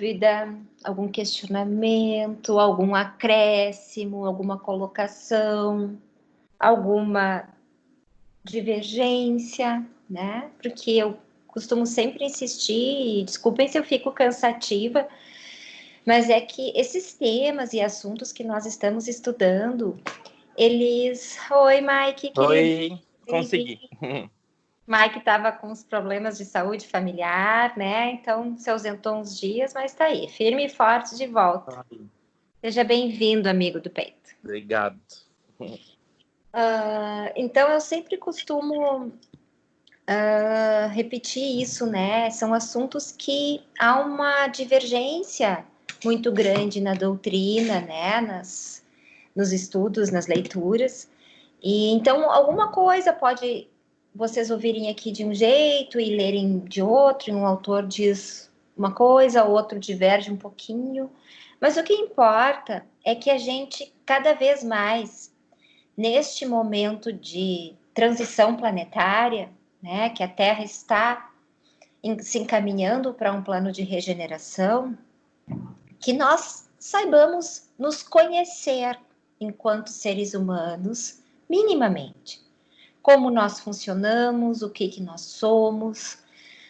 dúvida, algum questionamento, algum acréscimo, alguma colocação, alguma divergência, né? Porque eu costumo sempre insistir, e desculpem se eu fico cansativa, mas é que esses temas e assuntos que nós estamos estudando, eles... Oi, Mike, querido. Oi, consegui. Mike estava com uns problemas de saúde familiar, né? Então se ausentou uns dias, mas está aí, firme e forte de volta. Ai. Seja bem-vindo, amigo do peito. Obrigado. Então eu sempre costumo repetir isso, né? São assuntos que há uma divergência muito grande na doutrina, né? Nos estudos, nas leituras. E então alguma coisa pode vocês ouvirem aqui de um jeito e lerem de outro, e um autor diz uma coisa, o outro diverge um pouquinho. Mas o que importa é que a gente, cada vez mais, neste momento de transição planetária, né, que a Terra está se encaminhando para um plano de regeneração, que nós saibamos nos conhecer enquanto seres humanos, minimamente. Como nós funcionamos, o que nós somos,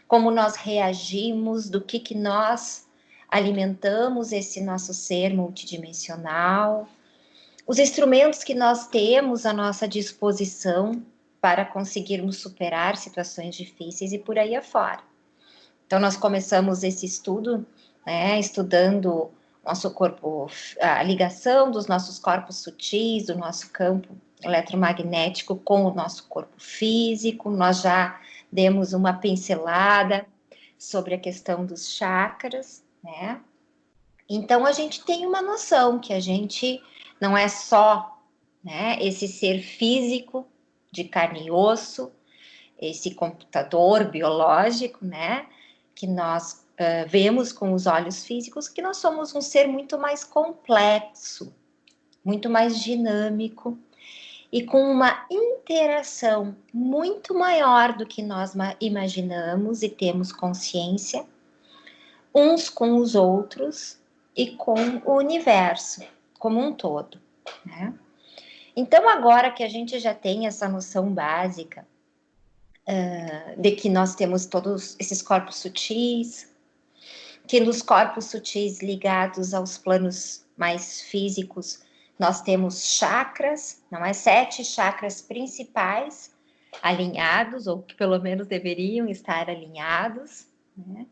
como nós reagimos, do que nós alimentamos esse nosso ser multidimensional, os instrumentos que nós temos à nossa disposição para conseguirmos superar situações difíceis e por aí afora. Então, nós começamos esse estudo, né, estudando nosso corpo, a ligação dos nossos corpos sutis, do nosso campo eletromagnético com o nosso corpo físico. Nós já demos uma pincelada sobre a questão dos chakras, né? Então, a gente tem uma noção que a gente não é só, né, esse ser físico de carne e osso, esse computador biológico, né, que nós vemos com os olhos físicos, que nós somos um ser muito mais complexo, muito mais dinâmico e com uma interação muito maior do que nós imaginamos e temos consciência, uns com os outros e com o universo como um todo, né? Então, agora que a gente já tem essa noção básica de que nós temos todos esses corpos sutis, que nos corpos sutis ligados aos planos mais físicos, nós temos chakras, não é? 7 chakras principais alinhados, ou que pelo menos deveriam estar alinhados, né?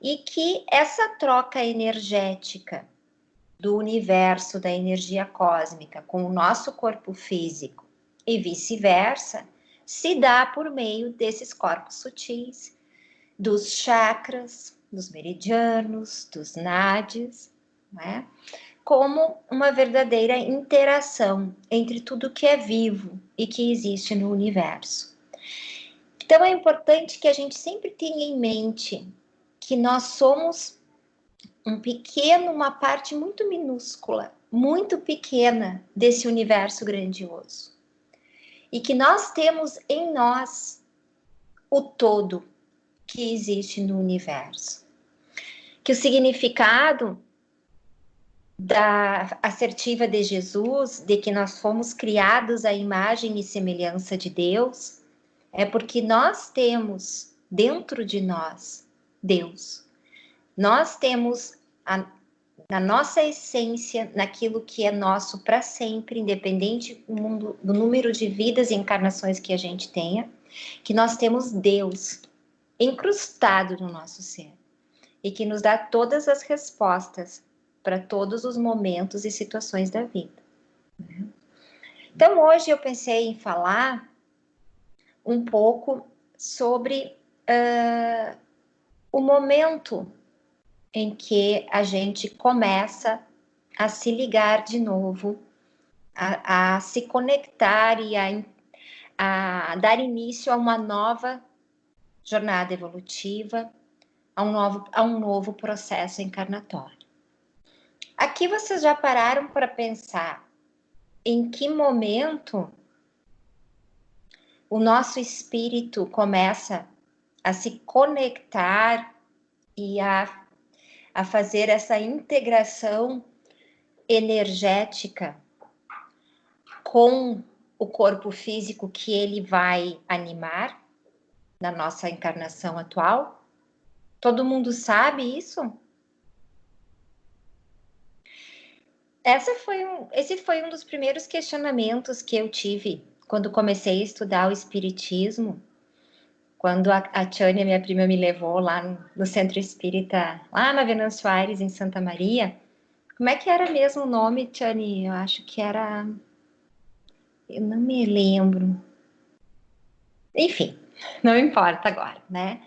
E que essa troca energética do universo, da energia cósmica, com o nosso corpo físico e vice-versa, se dá por meio desses corpos sutis, dos chakras, dos meridianos, dos nadis, né? Como uma verdadeira interação entre tudo que é vivo e que existe no universo. Então é importante que a gente sempre tenha em mente que nós somos uma parte muito minúscula, muito pequena desse universo grandioso. E que nós temos em nós o todo que existe no universo. Que o significado da assertiva de Jesus, de que nós fomos criados à imagem e semelhança de Deus, é porque nós temos dentro de nós Deus. Nós temos na nossa essência, naquilo que é nosso para sempre, independente do número de vidas e encarnações que a gente tenha, que nós temos Deus incrustado no nosso ser e que nos dá todas as respostas para todos os momentos e situações da vida. Então, hoje eu pensei em falar um pouco sobre o momento em que a gente começa a se ligar de novo, a se conectar e a dar início a uma nova jornada evolutiva, a um novo processo encarnatório. Aqui vocês já pararam para pensar em que momento o nosso espírito começa a se conectar e a a fazer essa integração energética com o corpo físico que ele vai animar na nossa encarnação atual? Todo mundo sabe isso? Esse foi um dos primeiros questionamentos que eu tive quando comecei a estudar o espiritismo, quando a Tânia, minha prima, me levou lá no Centro Espírita, lá na Venâncio Aires, em Santa Maria. Como é que era mesmo o nome, Tânia? Eu acho que era... Eu não me lembro. Enfim, não importa agora, né?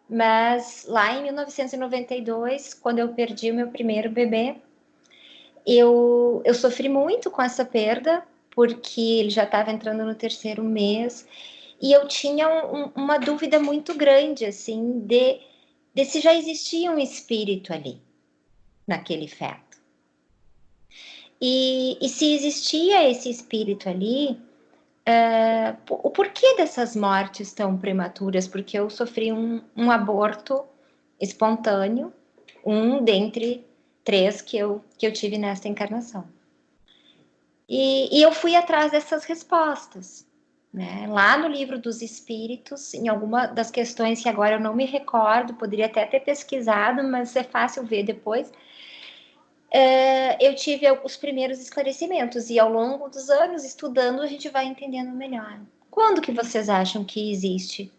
Mas lá em 1992, quando eu perdi o meu primeiro bebê, eu sofri muito com essa perda, porque ele já estava entrando no 3º mês, e eu tinha uma dúvida muito grande, assim, de se já existia um espírito ali, naquele feto. E se existia esse espírito ali, o porquê dessas mortes tão prematuras? Porque eu sofri um aborto espontâneo, um dentre 3 que eu tive nesta encarnação. E eu fui atrás dessas respostas, né? Lá no Livro dos Espíritos, em alguma das questões que agora eu não me recordo, poderia até ter pesquisado, mas é fácil ver depois, eu tive os primeiros esclarecimentos, e ao longo dos anos, estudando, a gente vai entendendo melhor. Quando que vocês acham que existe?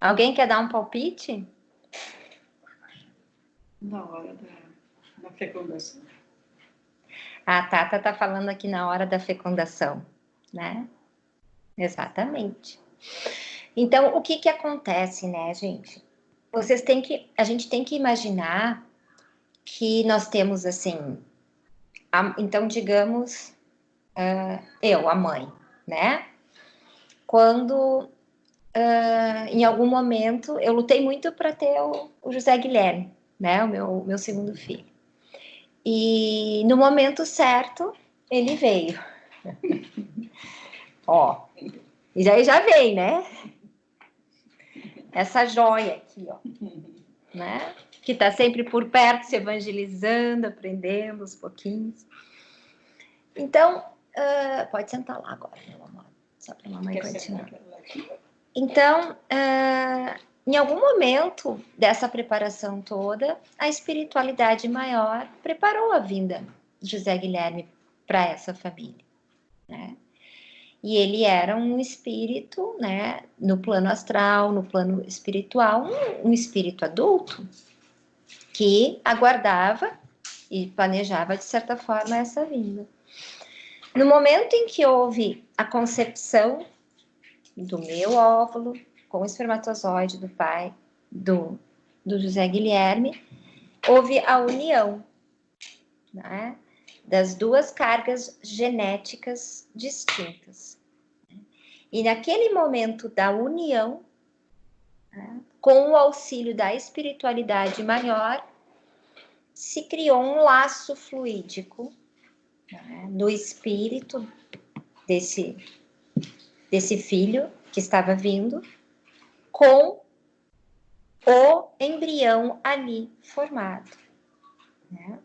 Alguém quer dar um palpite? Na hora da fecundação. A Tata está falando aqui na hora da fecundação, né? Exatamente. Então, o que acontece, né, gente? A gente tem que imaginar que nós temos, assim, então, digamos, a mãe, né? Quando, em algum momento, eu lutei muito para ter o José Guilherme, né? O meu segundo filho. E no momento certo, ele veio. Ó, e aí já vem, né? Essa joia aqui, ó, né? Que tá sempre por perto, se evangelizando, aprendendo aos pouquinhos. Então, pode sentar lá agora, meu amor, só para a mamãe continuar. Então, em algum momento dessa preparação toda, a espiritualidade maior preparou a vinda de José Guilherme para essa família, né? E ele era um espírito, né, no plano astral, no plano espiritual, um espírito adulto que aguardava e planejava, de certa forma, essa vinda. No momento em que houve a concepção do meu óvulo com o espermatozoide do pai do José Guilherme, houve a união, né, das 2 cargas genéticas distintas. E naquele momento da união, né, com o auxílio da espiritualidade maior, se criou um laço fluídico, né, no espírito desse filho que estava vindo, com o embrião ali formado, né?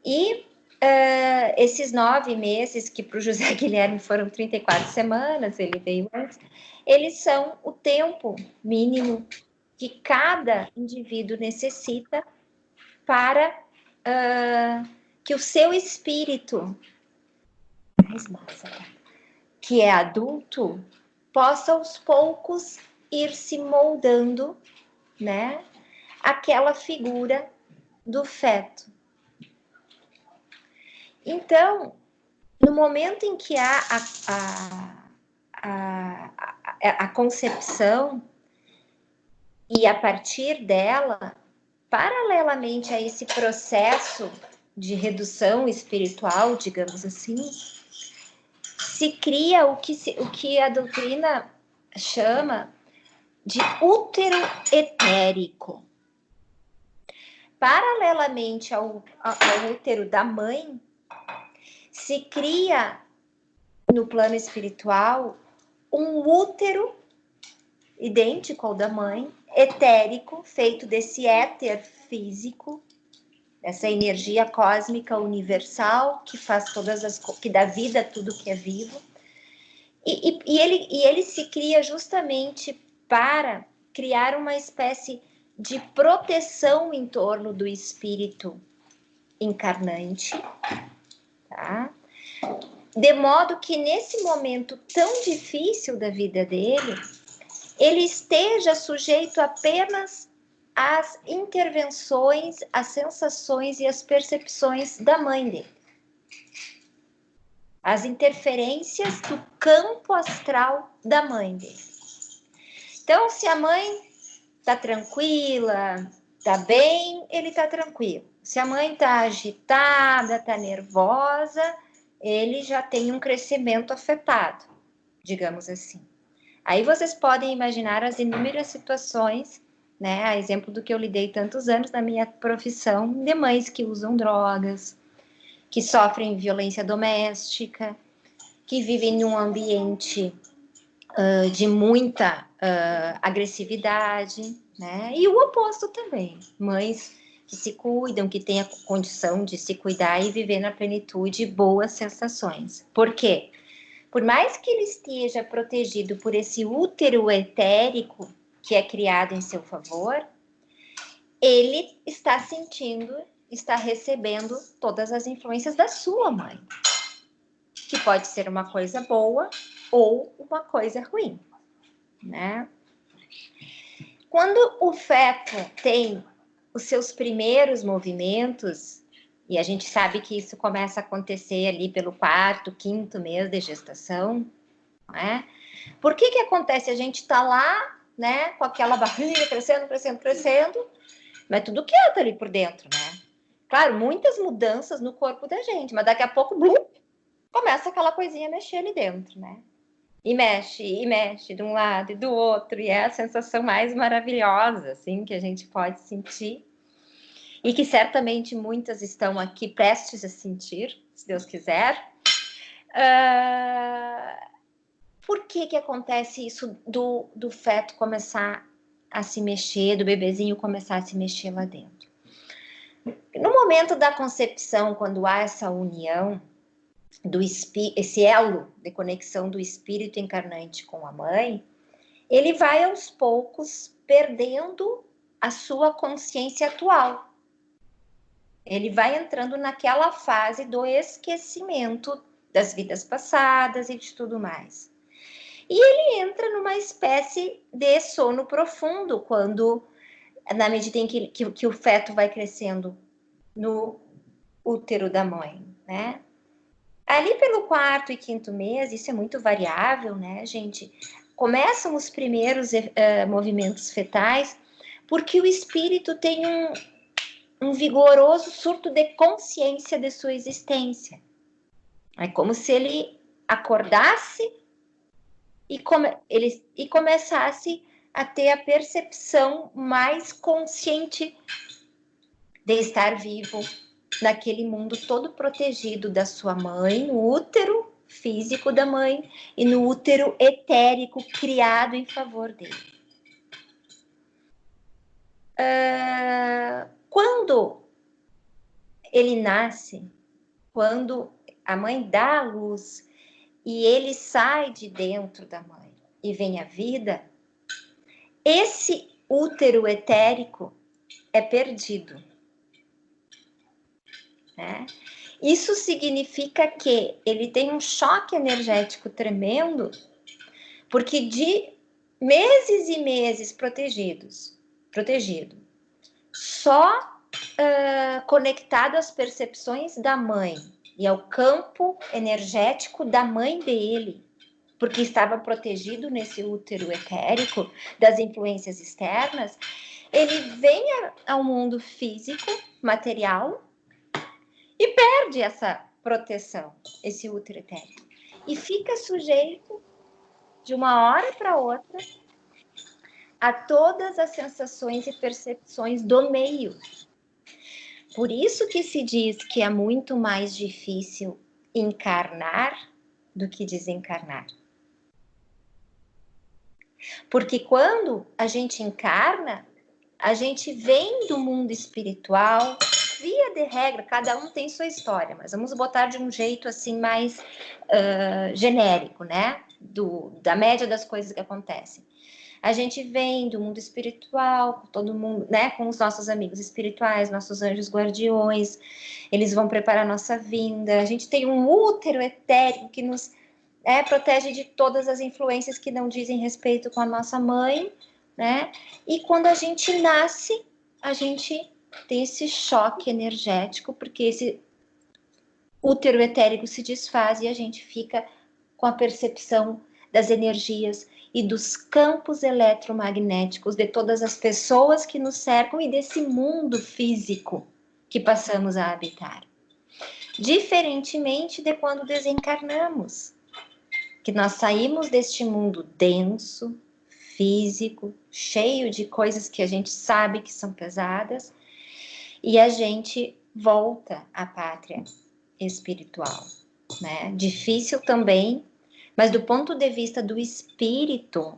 E esses 9 meses, que para o José Guilherme foram 34 semanas, ele veio antes, eles são o tempo mínimo que cada indivíduo necessita para que o seu espírito, que é adulto, possa aos poucos ir se moldando, né, aquela figura do feto. Então, no momento em que há a concepção, e a partir dela, paralelamente a esse processo de redução espiritual, digamos assim, se cria o que a doutrina chama de útero etérico. Paralelamente ao útero da mãe, se cria no plano espiritual um útero idêntico ao da mãe, etérico, feito desse éter físico, essa energia cósmica universal que faz que dá vida a tudo que é vivo. E ele se cria justamente para criar uma espécie de proteção em torno do espírito encarnante, tá? De modo que nesse momento tão difícil da vida dele, ele esteja sujeito apenas às intervenções, às sensações e às percepções da mãe dele. As interferências do campo astral da mãe dele. Então, se a mãe tá tranquila, tá bem, ele tá tranquilo. Se a mãe tá agitada, tá nervosa, ele já tem um crescimento afetado, digamos assim. Aí vocês podem imaginar as inúmeras situações, né? A exemplo do que eu lidei tantos anos na minha profissão, de mães que usam drogas, que sofrem violência doméstica, que vivem num ambiente de muita agressividade, né? E o oposto também, mães que se cuidam, que têm a condição de se cuidar e viver na plenitude boas sensações. Por quê? Por mais que ele esteja protegido por esse útero etérico que é criado em seu favor, ele está sentindo, está recebendo todas as influências da sua mãe, que pode ser uma coisa boa ou uma coisa ruim, né? Quando o feto tem os seus primeiros movimentos, e a gente sabe que isso começa a acontecer ali pelo 4º, 5º mês de gestação, né? Por que acontece? A gente tá lá, né, com aquela barriga crescendo, crescendo, crescendo, mas tudo quieto ali por dentro, né? Claro, muitas mudanças no corpo da gente, mas daqui a pouco, blum, começa aquela coisinha a mexer ali dentro, né? E mexe de um lado e do outro, e é a sensação mais maravilhosa, assim, que a gente pode sentir. E que certamente muitas estão aqui prestes a sentir, se Deus quiser. Por que acontece isso do feto começar a se mexer, do bebezinho começar a se mexer lá dentro? No momento da concepção, quando há essa união, esse elo de conexão do espírito encarnante com a mãe, ele vai aos poucos perdendo a sua consciência atual. Ele vai entrando naquela fase do esquecimento das vidas passadas e de tudo mais. E ele entra numa espécie de sono profundo, quando, na medida em que o feto vai crescendo no útero da mãe, né? Ali pelo 4º e 5º mês, isso é muito variável, né, gente? Começam os primeiros movimentos fetais, porque o espírito tem um vigoroso surto de consciência de sua existência. É como se ele acordasse e começasse a ter a percepção mais consciente de estar vivo naquele mundo todo protegido da sua mãe, no útero físico da mãe e no útero etérico criado em favor dele. Quando ele nasce, quando a mãe dá a luz e ele sai de dentro da mãe e vem a vida, esse útero etérico é perdido, né? Isso significa que ele tem um choque energético tremendo, porque de meses e meses protegido, só conectado às percepções da mãe e ao campo energético da mãe dele, porque estava protegido nesse útero etérico das influências externas, ele vem ao mundo físico, material, e perde essa proteção, esse útero etérico, e fica sujeito de uma hora para outra a todas as sensações e percepções do meio. Por isso que se diz que é muito mais difícil encarnar do que desencarnar. Porque quando a gente encarna, a gente vem do mundo espiritual, via de regra, cada um tem sua história, mas vamos botar de um jeito assim mais genérico, né? Da média das coisas que acontecem. A gente vem do mundo espiritual, com todo mundo, né? Com os nossos amigos espirituais, nossos anjos guardiões, eles vão preparar a nossa vinda. A gente tem um útero etérico que nos protege de todas as influências que não dizem respeito com a nossa mãe, né? E quando a gente nasce, a gente tem esse choque energético, porque esse útero etérico se desfaz e a gente fica com a percepção das energias e dos campos eletromagnéticos de todas as pessoas que nos cercam e desse mundo físico que passamos a habitar. Diferentemente de quando desencarnamos, que nós saímos deste mundo denso, físico, cheio de coisas que a gente sabe que são pesadas, e a gente volta à pátria espiritual, né? Difícil também, mas do ponto de vista do espírito,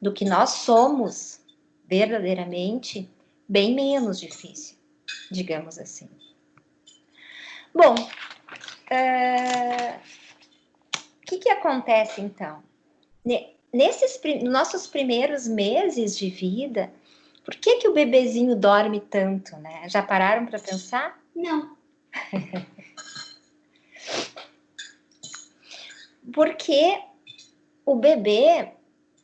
do que nós somos verdadeiramente, bem menos difícil, digamos assim. Bom, o que acontece então? Nesses nossos primeiros meses de vida, por que o bebezinho dorme tanto, né? Já pararam para pensar? Não. Porque o bebê,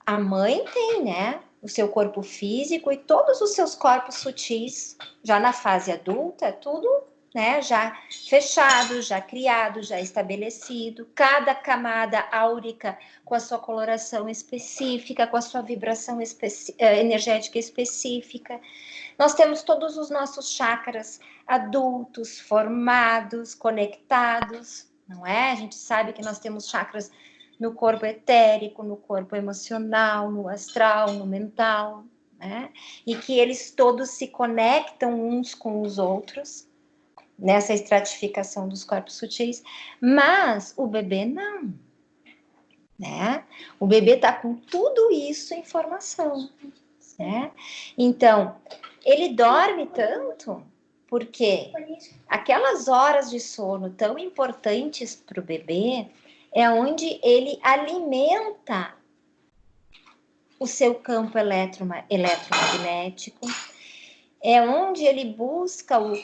a mãe tem, né? O seu corpo físico e todos os seus corpos sutis, já na fase adulta, tudo, né? Já fechado, já criado, já estabelecido. Cada camada áurica com a sua coloração específica, com a sua vibração energética específica. Nós temos todos os nossos chakras adultos, formados, conectados, não é? A gente sabe que nós temos chakras no corpo etérico, no corpo emocional, no astral, no mental, né? E que eles todos se conectam uns com os outros nessa estratificação dos corpos sutis, mas o bebê não, né? O bebê tá com tudo isso em formação, né? Então, ele dorme tanto porque aquelas horas de sono tão importantes para o bebê é onde ele alimenta o seu campo eletromagnético, é onde ele busca o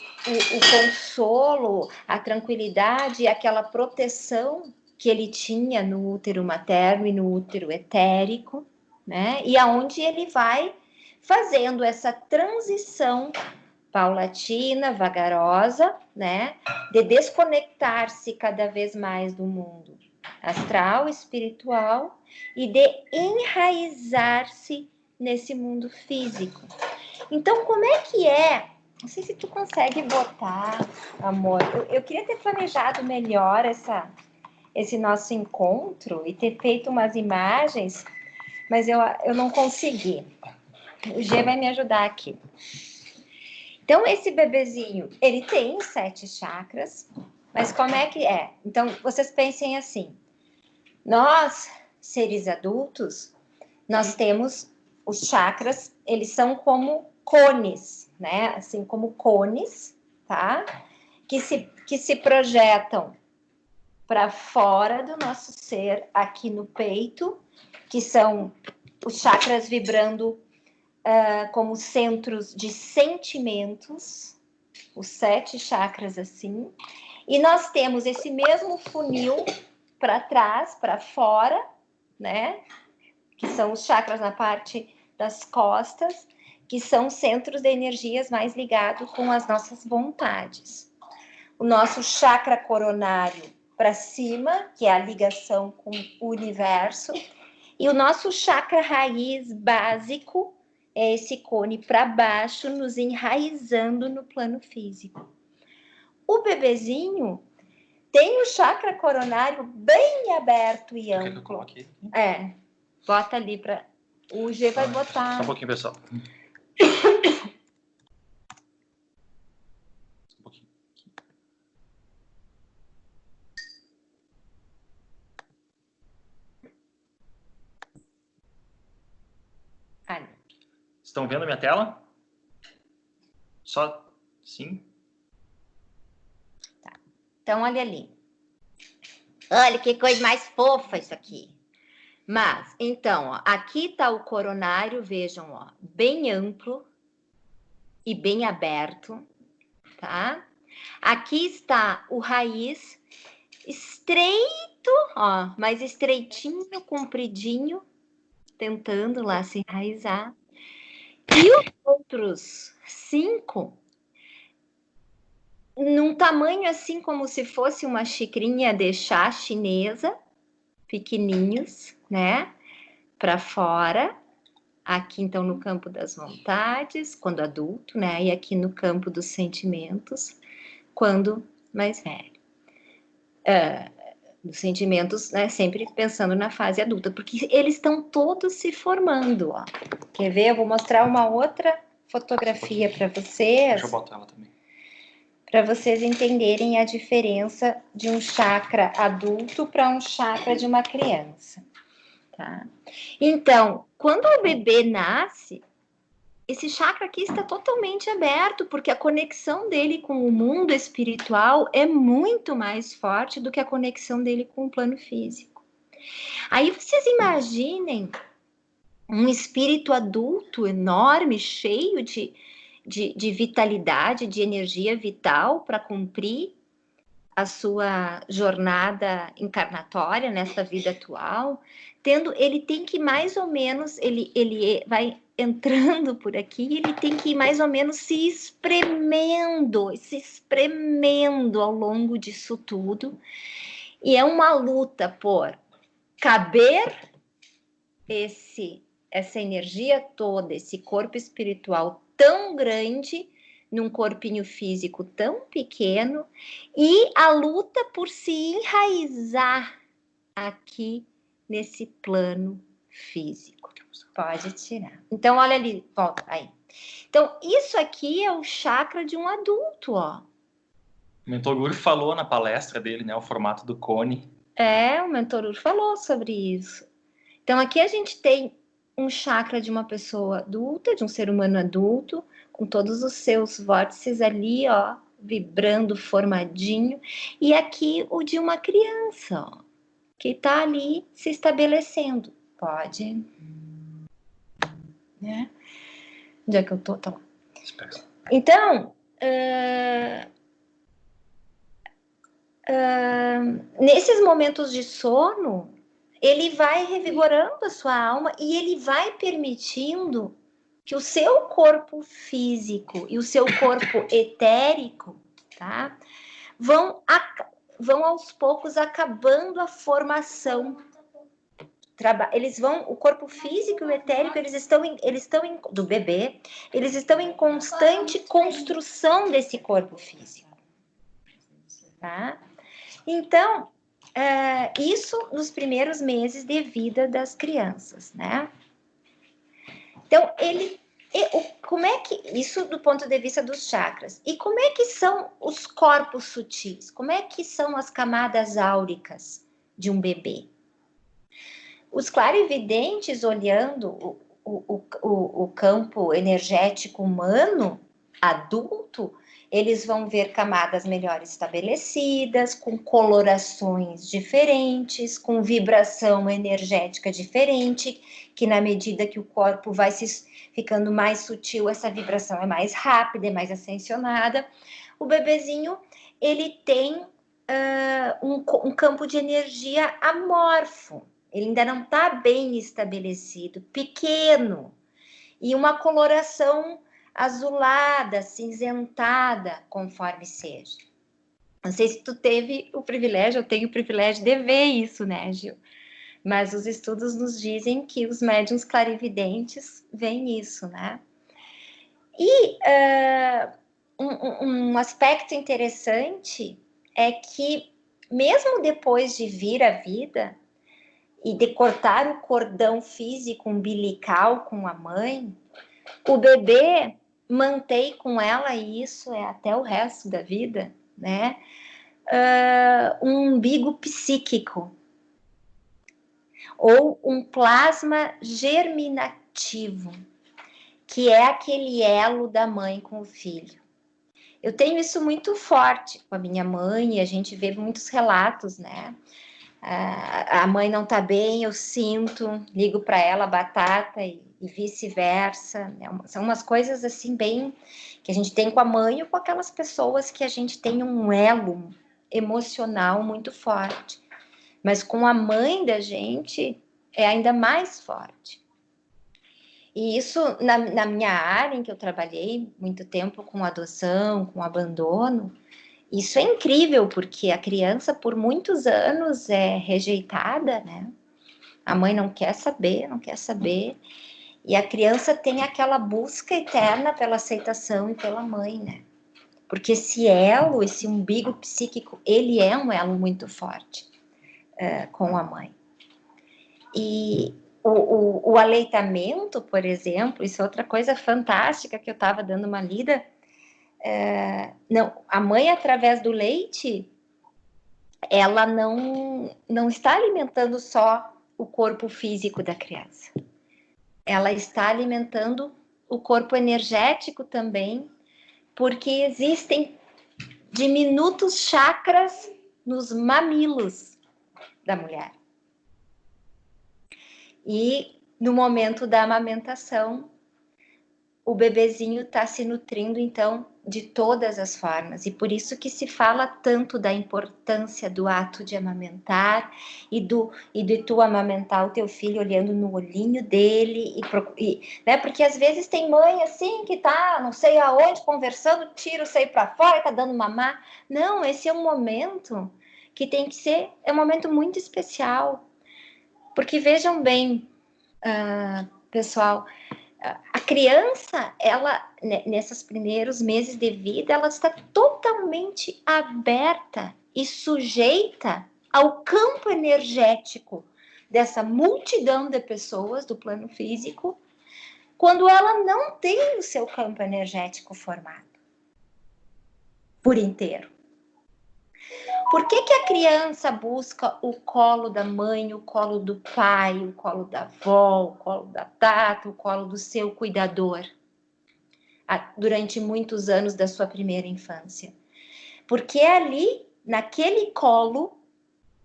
consolo, a tranquilidade, aquela proteção que ele tinha no útero materno e no útero etérico, né? E aonde ele vai fazendo essa transição paulatina, vagarosa, né? De desconectar-se cada vez mais do mundo astral, espiritual e de enraizar-se nesse mundo físico. Então, como é que é? Não sei se tu consegue botar, amor. Eu queria ter planejado melhor esse nosso encontro e ter feito umas imagens, mas eu não consegui. O G vai me ajudar aqui. Então, esse bebezinho, ele tem 7 chakras, mas como é que é? Então, vocês pensem assim, nós, seres adultos, nós temos os chakras, eles são como cones, né? Assim como cones, tá? Que se projetam para fora do nosso ser, aqui no peito, que são os chakras vibrando como centros de sentimentos, os 7 chakras assim. E nós temos esse mesmo funil para trás, para fora, né? Que são os chakras na parte das costas, que são centros de energias mais ligados com as nossas vontades. O nosso chakra coronário para cima, que é a ligação com o universo, e o nosso chakra raiz básico é esse cone para baixo, nos enraizando no plano físico. O bebezinho tem o chakra coronário bem aberto e amplo. Bota ali para... O G vai botar... Só um pouquinho, pessoal. Um pouquinho. Estão vendo a minha tela? Só sim? Tá. Então, olha ali. Olha que coisa mais fofa isso aqui. Mas, então, ó, aqui está o coronário, vejam, ó, bem amplo e bem aberto, tá? Aqui está o raiz estreito, ó, mais estreitinho, compridinho, tentando lá se enraizar. E os outros 5, num tamanho assim como se fosse uma xicrinha de chá chinesa, pequenininhos, né? Para fora. Aqui, então, no campo das vontades, quando adulto, né? E aqui no campo dos sentimentos, quando mais velho. Dos sentimentos, né? Sempre pensando na fase adulta, porque eles estão todos se formando, ó. Quer ver? Eu vou mostrar uma outra fotografia para vocês. Deixa eu botar ela também. Para vocês entenderem a diferença de um chakra adulto para um chakra de uma criança, tá? Então, quando o bebê nasce, esse chakra aqui está totalmente aberto, porque a conexão dele com o mundo espiritual é muito mais forte do que a conexão dele com o plano físico. Aí vocês imaginem um espírito adulto enorme, cheio de vitalidade, de energia vital para cumprir a sua jornada encarnatória nessa vida atual, ele tem que mais ou menos, ele vai entrando por aqui, ele tem que ir mais ou menos se espremendo ao longo disso tudo, e é uma luta por caber essa energia toda, esse corpo espiritual tão grande num corpinho físico tão pequeno, e a luta por se enraizar aqui nesse plano físico. Pode tirar. Então, olha ali, volta aí. Então, isso aqui é o chakra de um adulto, ó. O mentor Guru falou na palestra dele, né, o formato do cone. O mentor Guru falou sobre isso. Então, aqui a gente tem um chakra de uma pessoa adulta, de um ser humano adulto, com todos os seus vórtices ali, ó, vibrando, formadinho. E aqui o de uma criança, ó, que tá ali se estabelecendo. Pode. Né? Onde é que eu tô? Tá lá. Então, nesses momentos de sono, ele vai revigorando a sua alma e ele vai permitindo que o seu corpo físico e o seu corpo etérico, tá, vão aos poucos acabando a formação. O corpo físico e o etérico, eles estão do bebê, eles estão em constante construção desse corpo físico, tá? Então, isso nos primeiros meses de vida das crianças, né? Então, como é que, isso do ponto de vista dos chakras, e como é que são os corpos sutis? Como é que são as camadas áuricas de um bebê? Os clarividentes, olhando o campo energético humano, adulto, eles vão ver camadas melhor estabelecidas, com colorações diferentes, com vibração energética diferente, que na medida que o corpo vai ficando mais sutil, essa vibração é mais rápida, é mais ascensionada. O bebezinho, ele tem um campo de energia amorfo, ele ainda não está bem estabelecido, pequeno, e uma coloração azulada, cinzentada, conforme seja. Não sei se tu teve o privilégio, eu tenho o privilégio de ver isso, né, Gil? Mas os estudos nos dizem que os médiuns clarividentes veem isso, né? E um aspecto interessante é que, mesmo depois de vir à vida e de cortar o cordão físico umbilical com a mãe, o bebê mantém com ela, e isso é até o resto da vida, né? Um umbigo psíquico ou um plasma germinativo. que é aquele elo da mãe com o filho. Eu tenho isso muito forte com a minha mãe, e a gente vê muitos relatos, né? A mãe não tá bem, eu sinto, ligo para ela batata e vice-versa. Né? São umas coisas assim bem que a gente tem com a mãe ou com aquelas pessoas que a gente tem um elo emocional muito forte. Mas com a mãe da gente é ainda mais forte. E isso, na minha área em que eu trabalhei muito tempo com adoção, com abandono, isso é incrível, porque a criança por muitos anos é rejeitada, né? A mãe não quer saber, não quer saber. E a criança tem aquela busca eterna pela aceitação e pela mãe, né? Porque esse elo, esse umbigo psíquico, ele é um elo muito forte com a mãe. E o aleitamento, por exemplo, isso é outra coisa fantástica que eu estava dando uma lida. Não, a mãe, através do leite, ela não está alimentando só o corpo físico da criança. Ela está alimentando o corpo energético também, porque existem diminutos chakras nos mamilos da mulher. E no momento da amamentação, o bebezinho está se nutrindo, então, de todas as formas. E por isso que se fala tanto da importância do ato de amamentar e de tu amamentar o teu filho olhando no olhinho dele. Né? Porque às vezes tem mãe assim que tá não sei aonde conversando, tira o seio para fora, tá dando mamar. Não, esse é um momento que tem que ser, é um momento muito especial. Porque vejam bem, pessoal, a criança, ela, nesses primeiros meses de vida, ela está totalmente aberta e sujeita ao campo energético dessa multidão de pessoas do plano físico, quando ela não tem o seu campo energético formado por inteiro. Por que a criança busca o colo da mãe, o colo do pai, o colo da avó, o colo da tata, o colo do seu cuidador durante muitos anos da sua primeira infância? Porque é ali, naquele colo,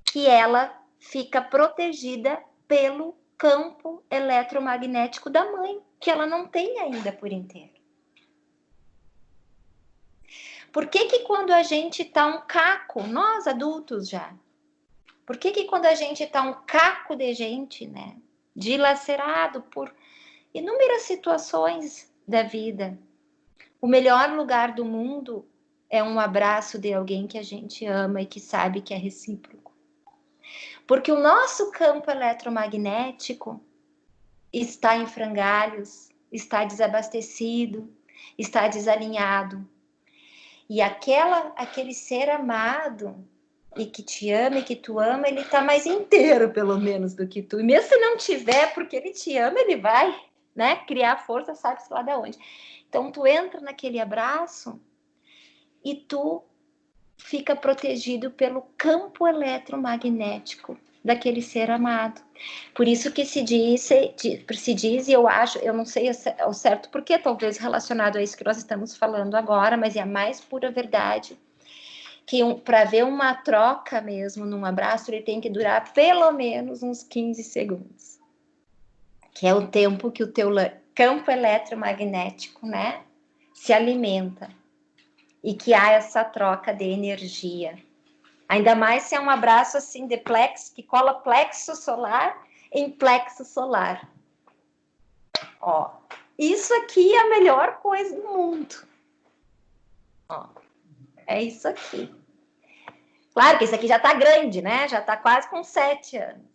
que ela fica protegida pelo campo eletromagnético da mãe, que ela não tem ainda por inteiro. Por que quando a gente tá um caco, nós adultos já, por que quando a gente tá um caco de gente, né, dilacerado por inúmeras situações da vida, o melhor lugar do mundo é um abraço de alguém que a gente ama e que sabe que é recíproco? Porque o nosso campo eletromagnético está em frangalhos, está desabastecido, está desalinhado. E aquele ser amado e que te ama e que tu ama, ele tá mais inteiro, pelo menos, do que tu. E mesmo se não tiver, porque ele te ama, ele vai, né, criar força, sabe-se lá de onde. Então, tu entra naquele abraço e tu fica protegido pelo campo eletromagnético daquele ser amado. Por isso que se diz, e eu acho, eu não sei ao certo porque, talvez relacionado a isso que nós estamos falando agora, mas é a mais pura verdade, que para ver uma troca mesmo num abraço, ele tem que durar pelo menos uns 15 segundos. Que é o tempo que o teu campo eletromagnético, né, se alimenta. E que há essa troca de energia. Ainda mais se é um abraço assim de plexo, que cola plexo solar em plexo solar. Ó, isso aqui é a melhor coisa do mundo. Ó, é isso aqui. Claro que isso aqui já tá grande, né? Já tá quase com 7 anos.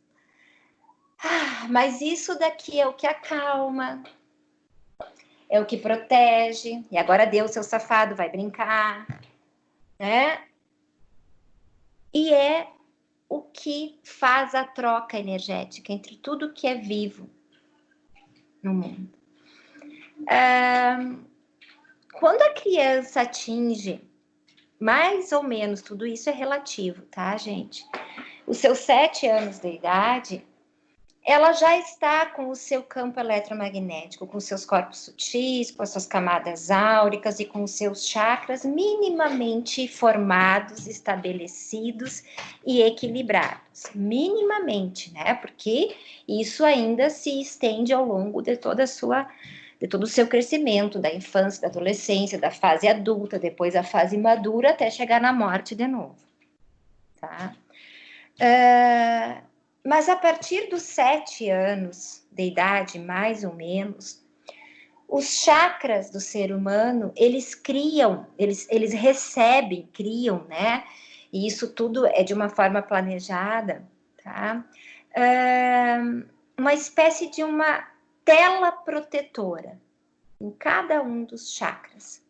Mas isso daqui é o que acalma, é o que protege. E agora Deus, seu safado, vai brincar, né? E é o que faz a troca energética entre tudo que é vivo no mundo. Quando a criança atinge, mais ou menos, tudo isso é relativo, tá, gente? Os seus 7 anos de idade, ela já está com o seu campo eletromagnético, com seus corpos sutis, com as suas camadas áuricas e com os seus chakras minimamente formados, estabelecidos e equilibrados. Minimamente, né? Porque isso ainda se estende ao longo de todo o seu crescimento, da infância, da adolescência, da fase adulta, depois da fase madura, até chegar na morte de novo, tá? Mas a partir dos 7 anos de idade, mais ou menos, os chakras do ser humano, eles criam, eles recebem, criam, né? E isso tudo é de uma forma planejada, tá? Uma espécie de uma tela protetora em cada um dos chakras.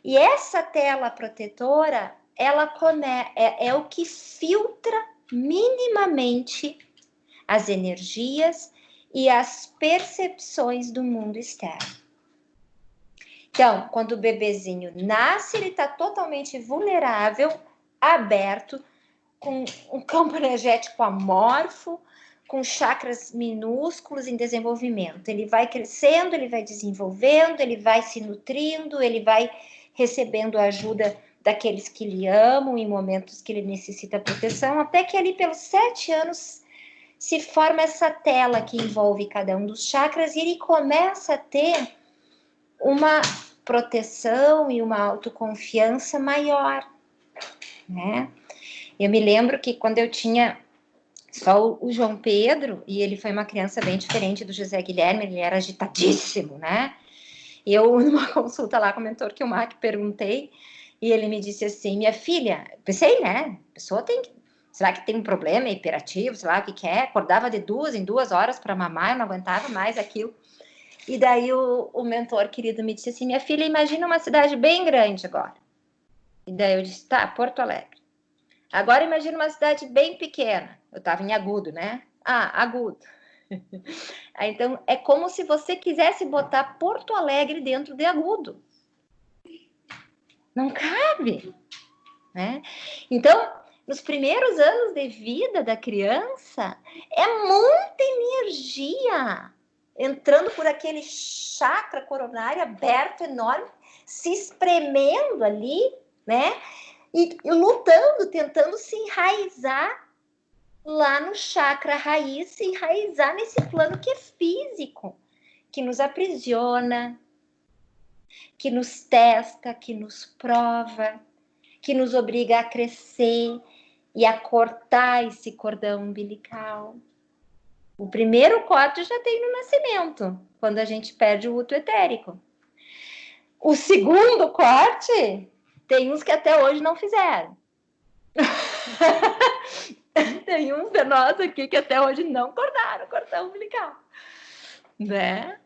E essa tela protetora, ela é o que filtra minimamente as energias e as percepções do mundo externo. Então, quando o bebezinho nasce, ele está totalmente vulnerável, aberto, com um campo energético amorfo, com chakras minúsculos em desenvolvimento. Ele vai crescendo, ele vai desenvolvendo, ele vai se nutrindo, ele vai recebendo ajuda daqueles que lhe amam em momentos que ele necessita proteção, até que ali pelos 7 anos se forma essa tela que envolve cada um dos chakras e ele começa a ter uma proteção e uma autoconfiança maior, né? Eu me lembro que quando eu tinha só o João Pedro, e ele foi uma criança bem diferente do José Guilherme, ele era agitadíssimo, né? E eu, numa consulta lá com o mentor Kilmack, perguntei, e ele me disse assim, minha filha, pensei, né? A pessoa tem que, será que tem um problema hiperativo, sei lá o que é? Acordava de 2 em 2 horas para mamar, eu não aguentava mais aquilo. E daí o mentor querido me disse assim, minha filha, imagina uma cidade bem grande agora. E daí eu disse, tá, Porto Alegre. Agora imagina uma cidade bem pequena. Eu estava em agudo, né? Ah, agudo. Então, é como se você quisesse botar Porto Alegre dentro de agudo. Não cabe, né? Então, nos primeiros anos de vida da criança, é muita energia entrando por aquele chakra coronário aberto, enorme, se espremendo ali, né? E lutando, tentando se enraizar lá no chakra raiz, se enraizar nesse plano que é físico, que nos aprisiona, que nos testa, que nos prova, que nos obriga a crescer e a cortar esse cordão umbilical. O primeiro corte já tem no nascimento, quando a gente perde o útero etérico. O segundo corte, tem uns que até hoje não fizeram. Tem uns de nós aqui que até hoje não cortaram o cordão umbilical, né?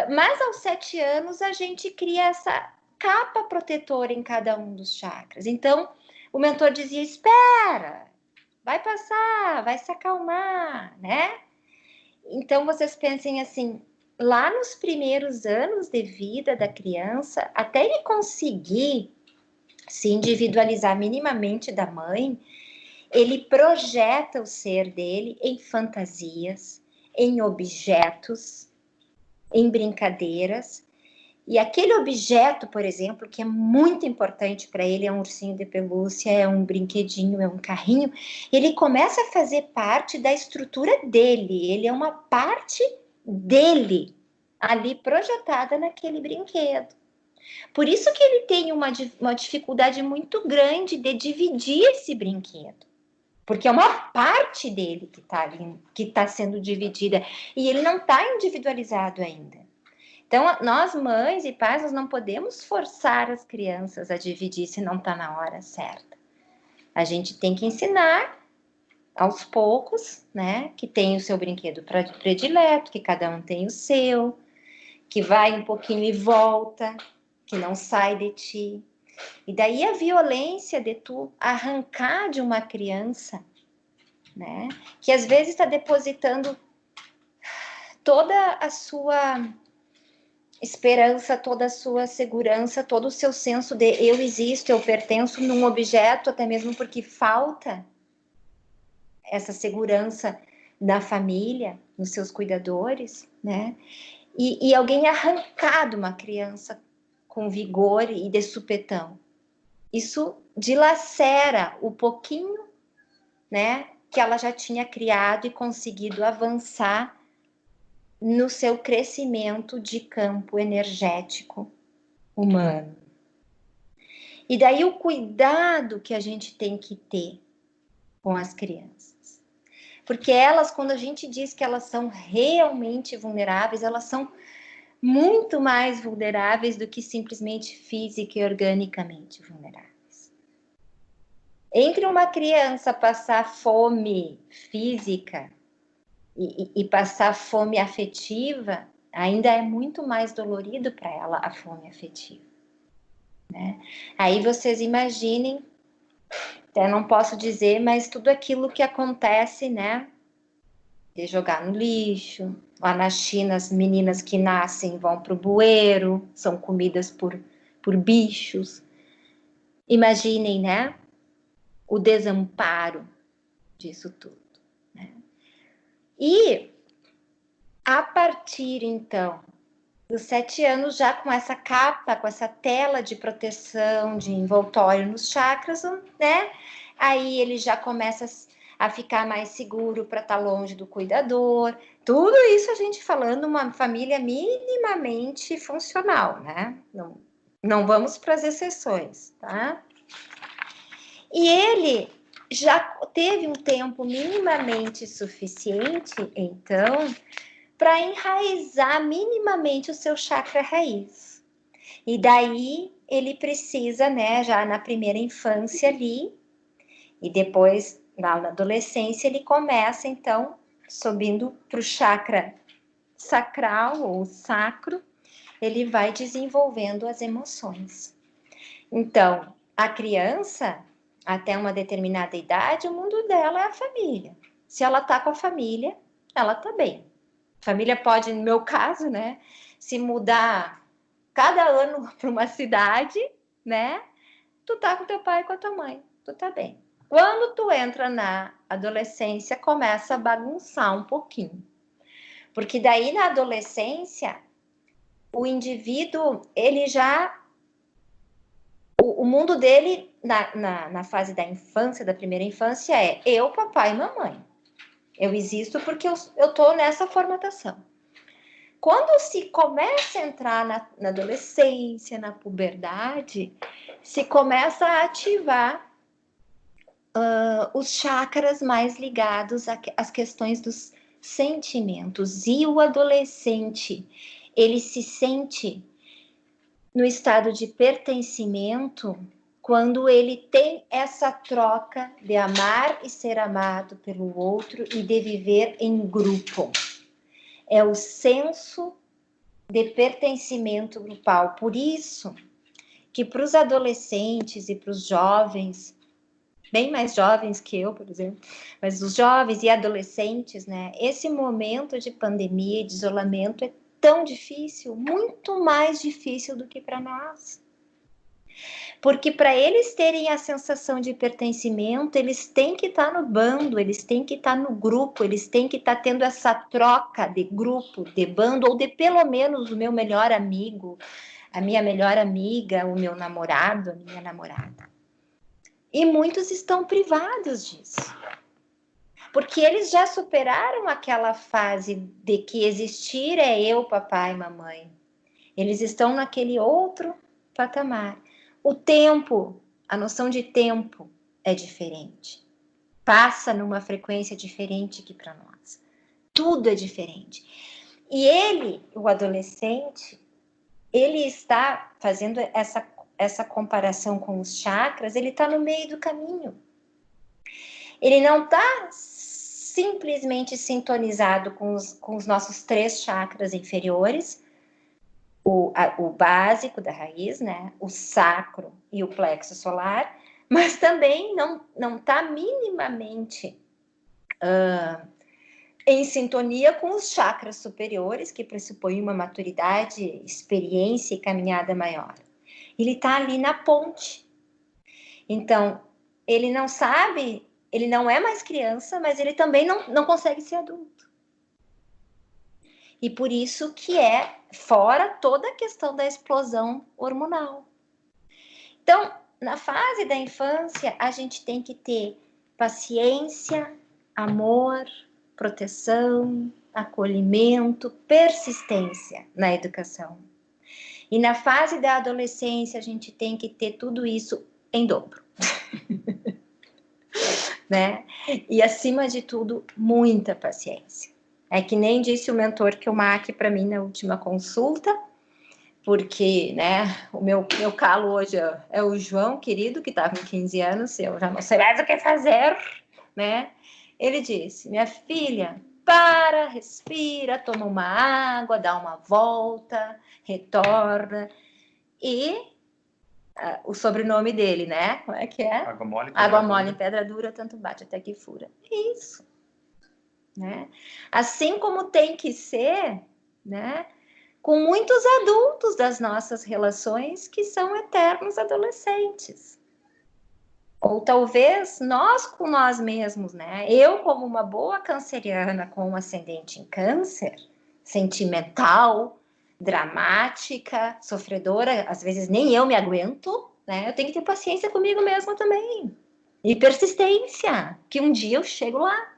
Mas aos 7 anos a gente cria essa capa protetora em cada um dos chakras. Então, o mentor dizia, espera, vai passar, vai se acalmar, né? Então, vocês pensem assim, lá nos primeiros anos de vida da criança, até ele conseguir se individualizar minimamente da mãe, ele projeta o ser dele em fantasias, em objetos, em brincadeiras. E aquele objeto, por exemplo, que é muito importante para ele, é um ursinho de pelúcia, é um brinquedinho, é um carrinho, ele começa a fazer parte da estrutura dele, ele é uma parte dele, ali projetada naquele brinquedo. Por isso que ele tem uma dificuldade muito grande de dividir esse brinquedo, porque é uma parte dele que está ali, que está sendo dividida, e ele não está individualizado ainda. Então, nós mães e pais, nós não podemos forçar as crianças a dividir se não está na hora certa. A gente tem que ensinar aos poucos, né, que tem o seu brinquedo predileto, que cada um tem o seu, que vai um pouquinho e volta, que não sai de ti. E daí a violência de tu arrancar de uma criança, né, que às vezes está depositando toda a sua esperança, toda a sua segurança, todo o seu senso de eu existo, eu pertenço num objeto, até mesmo porque falta essa segurança na família, nos seus cuidadores, né? E alguém arrancar de uma criança com vigor e de supetão. Isso dilacera o pouquinho, né, que ela já tinha criado e conseguido avançar no seu crescimento de campo energético humano. E daí o cuidado que a gente tem que ter com as crianças. Porque elas, quando a gente diz que elas são realmente vulneráveis, elas são muito mais vulneráveis do que simplesmente física e organicamente vulneráveis. Entre uma criança passar fome física e passar fome afetiva, ainda é muito mais dolorido para ela a fome afetiva, né? Aí vocês imaginem, até não posso dizer, mas tudo aquilo que acontece, né? De jogar no lixo. Lá na China, as meninas que nascem vão para o bueiro, são comidas por bichos. Imaginem, né? O desamparo disso tudo, né? E a partir, então, dos 7 anos, já com essa capa, com essa tela de proteção, de envoltório nos chakras, né? Aí ele já começa a ficar mais seguro para estar longe do cuidador. Tudo isso a gente falando uma família minimamente funcional, né? Não vamos para as exceções, tá? E ele já teve um tempo minimamente suficiente, então, para enraizar minimamente o seu chakra raiz. E daí ele precisa, né, já na primeira infância ali, e depois na adolescência ele começa, então, subindo para o chakra sacral ou sacro, ele vai desenvolvendo as emoções. Então, a criança, até uma determinada idade, o mundo dela é a família. Se ela tá com a família, ela tá bem. A família pode, no meu caso, né, se mudar cada ano para uma cidade, né? Tu tá com teu pai e com a tua mãe, tu tá bem. Quando tu entra na adolescência, começa a bagunçar um pouquinho. Porque daí na adolescência, o indivíduo, ele já... O mundo dele, na fase da infância, da primeira infância, é eu, papai e mamãe. Eu existo porque eu tô nessa formatação. Quando se começa a entrar na adolescência, na puberdade, se começa a ativar os chakras mais ligados às questões dos sentimentos. E o adolescente, ele se sente no estado de pertencimento quando ele tem essa troca de amar e ser amado pelo outro e de viver em grupo. É o senso de pertencimento grupal. Por isso que para os adolescentes e para os jovens, bem mais jovens que eu, por exemplo, mas os jovens e adolescentes, né, esse momento de pandemia e de isolamento é tão difícil, muito mais difícil do que para nós. Porque para eles terem a sensação de pertencimento, eles têm que estar no bando, eles têm que estar no grupo, eles têm que estar tendo essa troca de grupo, de bando, ou de pelo menos o meu melhor amigo, a minha melhor amiga, o meu namorado, a minha namorada. E muitos estão privados disso. Porque eles já superaram aquela fase de que existir é eu, papai e mamãe. Eles estão naquele outro patamar. O tempo, a noção de tempo é diferente. Passa numa frequência diferente que para nós. Tudo é diferente. E ele, o adolescente, ele está fazendo essa comparação com os chakras, ele está no meio do caminho. Ele não está simplesmente sintonizado com os nossos 3 chakras inferiores, o básico da raiz, né? O sacro e o plexo solar, mas também não está minimamente em sintonia com os chakras superiores, que pressupõem uma maturidade, experiência e caminhada maior. Ele está ali na ponte. Então, ele não sabe ele não é mais criança, mas ele também não consegue ser adulto. E por isso que é fora toda a questão da explosão hormonal. Então, na fase da infância, a gente tem que ter paciência, amor, proteção, acolhimento, persistência na educação. E na fase da adolescência, a gente tem que ter tudo isso em dobro. Né? E, acima de tudo, muita paciência. É que nem disse o mentor que eu marquei para mim na última consulta, porque, né, o meu calo hoje é o João, querido, que estava com 15 anos, eu já não sei mais o que fazer, né? Ele disse, minha filha, para, respira, toma uma água, dá uma volta, retorna. E o sobrenome dele, né? Como é que é? Água mole, água mole em pedra dura, tanto bate até que fura. Isso. Né? Assim como tem que ser, né? Com muitos adultos das nossas relações que são eternos adolescentes. Ou talvez nós com nós mesmos, né? Eu, como uma boa canceriana com um ascendente em câncer, sentimental, dramática, sofredora, às vezes nem eu me aguento, né? Eu tenho que ter paciência comigo mesma também. E persistência, que um dia eu chego lá.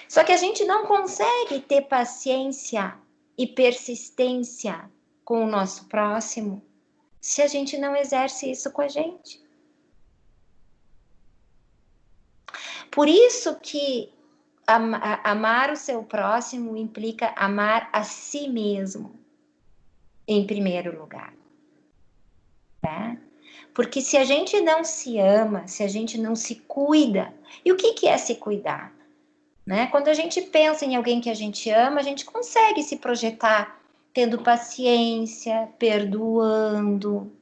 Só que a gente não consegue ter paciência e persistência com o nosso próximo se a gente não exerce isso com a gente. Por isso que amar o seu próximo implica amar a si mesmo, em primeiro lugar. Né? Porque se a gente não se ama, se a gente não se cuida, e o que é se cuidar? Né? Quando a gente pensa em alguém que a gente ama, a gente consegue se projetar tendo paciência, perdoando,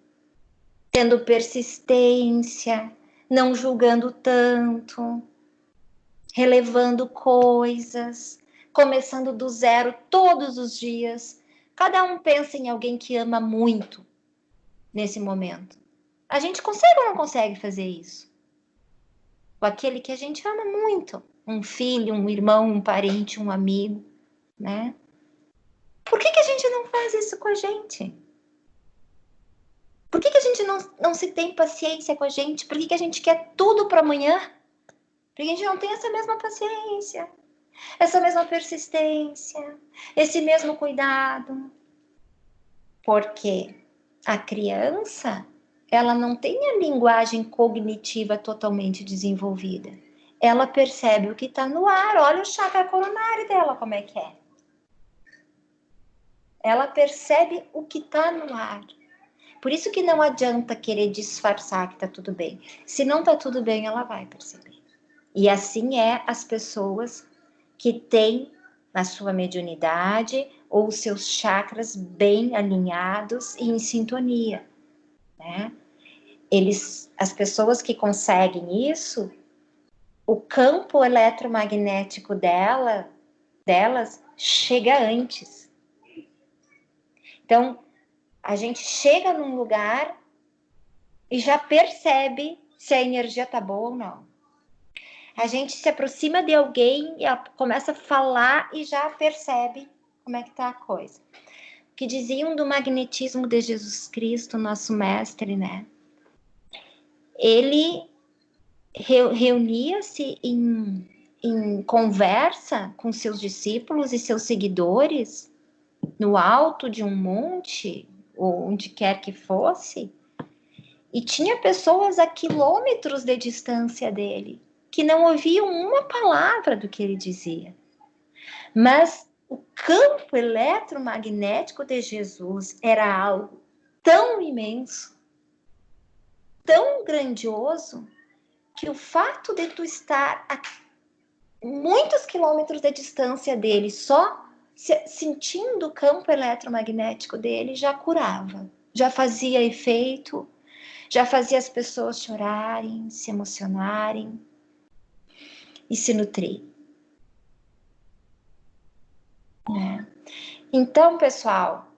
tendo persistência, não julgando tanto, relevando coisas, começando do zero todos os dias. Cada um pensa em alguém que ama muito nesse momento. A gente consegue ou não consegue fazer isso? Com aquele que a gente ama muito. Um filho, um irmão, um parente, um amigo, né? Por que a gente não faz isso com a gente? Por que a gente não se tem paciência com a gente? Por que a gente quer tudo para amanhã? Porque a gente não tem essa mesma paciência, essa mesma persistência, esse mesmo cuidado. Porque a criança, ela não tem a linguagem cognitiva totalmente desenvolvida. Ela percebe o que está no ar. Olha o chakra coronário dela, como é que é. Ela percebe o que está no ar. Por isso que não adianta querer disfarçar que está tudo bem. Se não está tudo bem, ela vai perceber. E assim é as pessoas que têm a sua mediunidade ou os seus chakras bem alinhados e em sintonia, né? As pessoas que conseguem isso, o campo eletromagnético delas chega antes. Então, a gente chega num lugar e já percebe se a energia tá boa ou não. A gente se aproxima de alguém e começa a falar e já percebe como é que tá a coisa. O que diziam do magnetismo de Jesus Cristo, nosso mestre, né? Ele reunia-se em conversa com seus discípulos e seus seguidores no alto de um monte, ou onde quer que fosse, e tinha pessoas a quilômetros de distância dele, que não ouviam uma palavra do que ele dizia. Mas o campo eletromagnético de Jesus era algo tão imenso, tão grandioso, que o fato de tu estar a muitos quilômetros de distância dele, só sentindo o campo eletromagnético dele, já curava, já fazia efeito, já fazia as pessoas chorarem, se emocionarem e se nutrir. Né? Então, pessoal,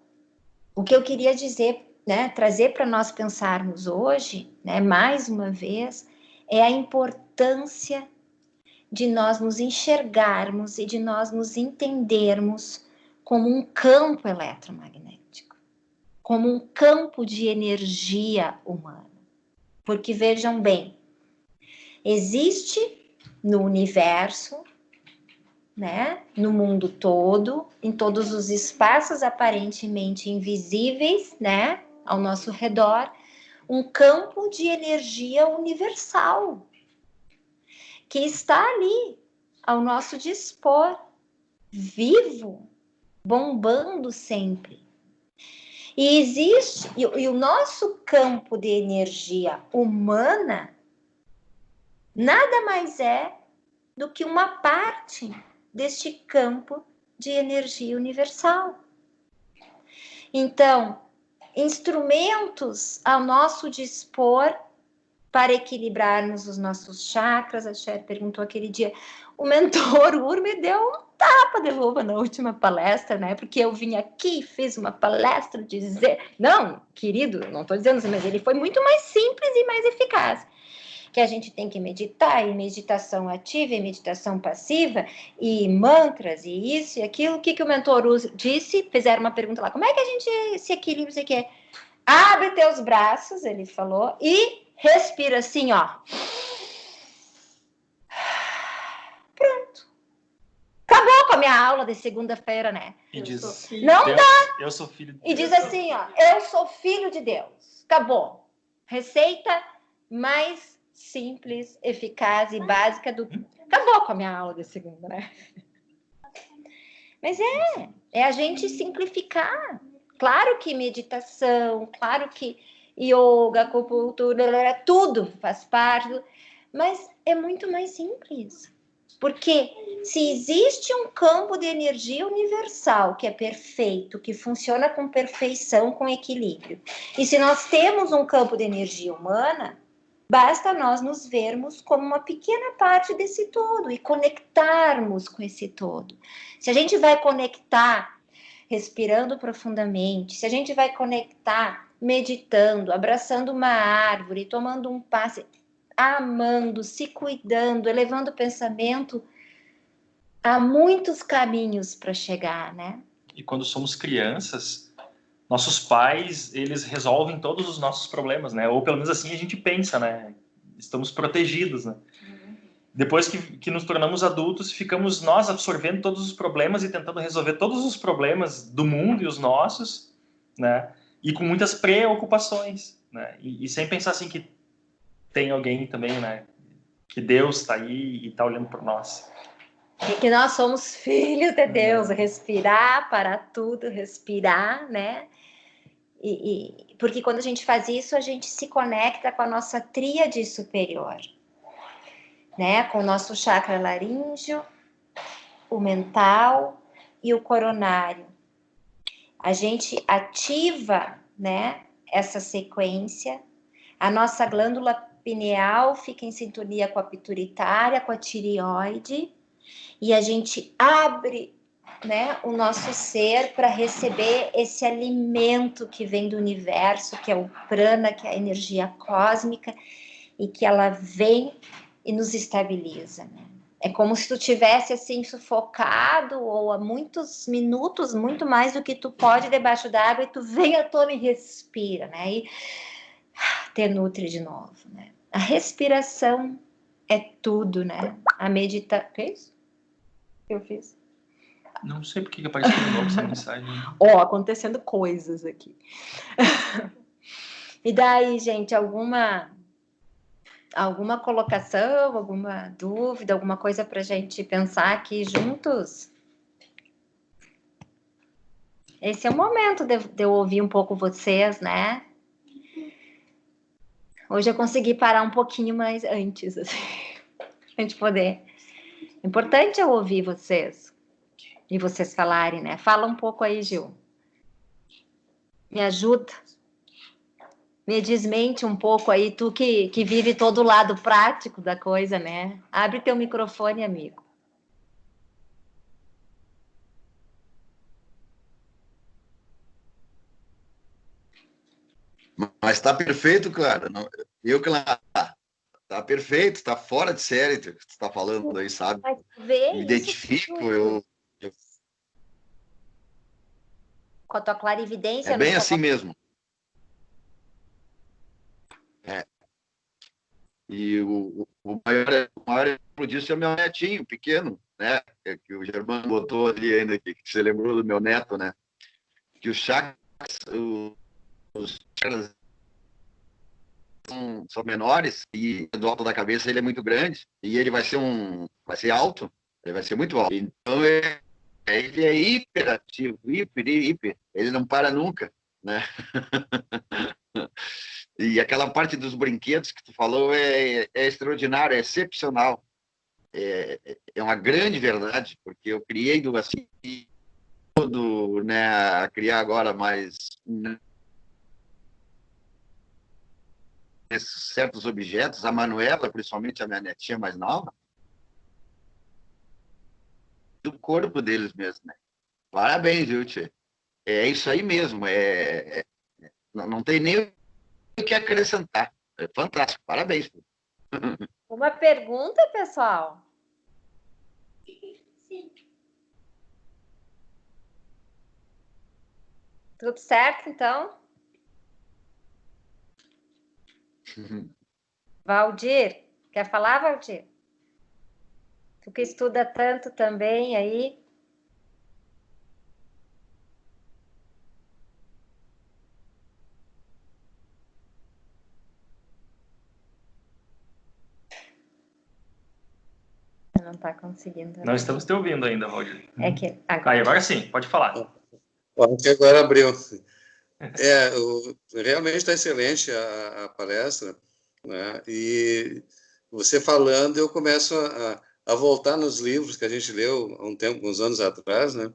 o que eu queria dizer, né, trazer para nós pensarmos hoje, né, mais uma vez, é a importância de nós nos enxergarmos e de nós nos entendermos como um campo eletromagnético, como um campo de energia humana. Porque vejam bem, existe no universo, né, no mundo todo, em todos os espaços aparentemente invisíveis, né, ao nosso redor, um campo de energia universal que está ali ao nosso dispor, vivo, bombando sempre. E existe, e o nosso campo de energia humana nada mais é do que uma parte deste campo de energia universal. Então, instrumentos ao nosso dispor para equilibrarmos os nossos chakras. A Cher perguntou aquele dia, o mentor Ur me deu um tapa de luva na última palestra, né? Porque eu vim aqui, fiz uma palestra dizer... Não, querido, não estou dizendo isso, mas ele foi muito mais simples e mais eficaz. Que a gente tem que meditar, e meditação ativa e meditação passiva, e mantras, e isso e aquilo. O que o mentor disse? Fizeram uma pergunta lá, como é que a gente se equilibra, isso aqui? Abre teus braços, ele falou, e respira assim, ó. Pronto. Acabou com a minha aula de segunda-feira, né? E diz, não Deus, dá. Eu sou filho de E Deus. diz assim, ó, eu sou filho de Deus. Acabou. Receita mais simples, eficaz e básica do... Acabou com a minha aula de segunda, né? Mas é a gente simplificar. Claro que meditação, claro que yoga, acupuntura, tudo faz parte, mas é muito mais simples. Porque se existe um campo de energia universal que é perfeito, que funciona com perfeição, com equilíbrio, e se nós temos um campo de energia humana, basta nós nos vermos como uma pequena parte desse todo e conectarmos com esse todo. Se a gente vai conectar respirando profundamente, se a gente vai conectar meditando, abraçando uma árvore, tomando um passe, amando, se cuidando, elevando o pensamento, há muitos caminhos para chegar, né? E quando somos crianças, nossos pais, eles resolvem todos os nossos problemas, né? Ou pelo menos assim a gente pensa, né? Estamos protegidos, né? Depois que nos tornamos adultos, ficamos nós absorvendo todos os problemas e tentando resolver todos os problemas do mundo e os nossos, né? E com muitas preocupações, né? E sem pensar assim que tem alguém também, né? Que Deus está aí e está olhando por nós. E que nós somos filhos de Deus, respirar para tudo, respirar, né? Porque quando a gente faz isso, a gente se conecta com a nossa tríade superior, né? Com o nosso chakra laríngeo, o mental e o coronário. A gente ativa, né, essa sequência, a nossa glândula pineal fica em sintonia com a pituitária, com a tireoide, e a gente abre, né, o nosso ser para receber esse alimento que vem do universo, que é o prana, que é a energia cósmica, e que ela vem e nos estabiliza, né? É como se tu tivesse assim sufocado ou há muitos minutos, muito mais do que tu pode debaixo d'água, e tu vem à tona e respira, né? E te nutre de novo, né? A respiração é tudo, né? A meditação... Que é isso? Eu fiz? Não sei por que apareceu de novo essa mensagem. Ó, acontecendo coisas aqui. E daí, gente, alguma colocação, alguma dúvida, alguma coisa para a gente pensar aqui juntos? Esse é o momento de eu ouvir um pouco vocês, né? Hoje eu consegui parar um pouquinho mais antes, assim, a gente poder. É importante eu ouvir vocês e vocês falarem, né? Fala um pouco aí, Gil. Me ajuda. Me desmente um pouco aí, tu que vive todo o lado prático da coisa, né? Abre teu microfone, amigo. Mas está perfeito, Clara. Eu, Clara, Tá perfeito, tá fora de série o que tu tá falando aí, sabe? Mas vê Me isso identifico, com a tua é clarividência nos bem assim coloca. mesmo. É. E o maior exemplo disso é o meu netinho, pequeno, né? Que o Germano botou ali ainda, que você lembrou do meu neto, né? Que os chakras, os chakras são menores e do alto da cabeça ele é muito grande e ele vai ser alto, ele vai ser muito alto. Então ele é hiperativo, hiper, ele não para nunca, né? E aquela parte dos brinquedos que tu falou é extraordinária, é excepcional. É uma grande verdade, porque eu criei do assim, tudo, né, a criar agora mais certos objetos, a Manuela, principalmente a minha netinha mais nova, do corpo deles mesmo, né? Parabéns, viu, Tchê? É isso aí mesmo, não tem nem o que acrescentar. É fantástico, parabéns. Uma pergunta, pessoal? Sim. Tudo certo, então? Valdir, quer falar, Valdir? Tu que estuda tanto também aí. Não está conseguindo. Não estamos te ouvindo ainda, Roger. É que Agora sim, pode falar. Acho que agora abriu. Realmente está excelente a palestra, né? E você falando, eu começo a voltar nos livros que a gente leu há um tempo, uns anos atrás, né?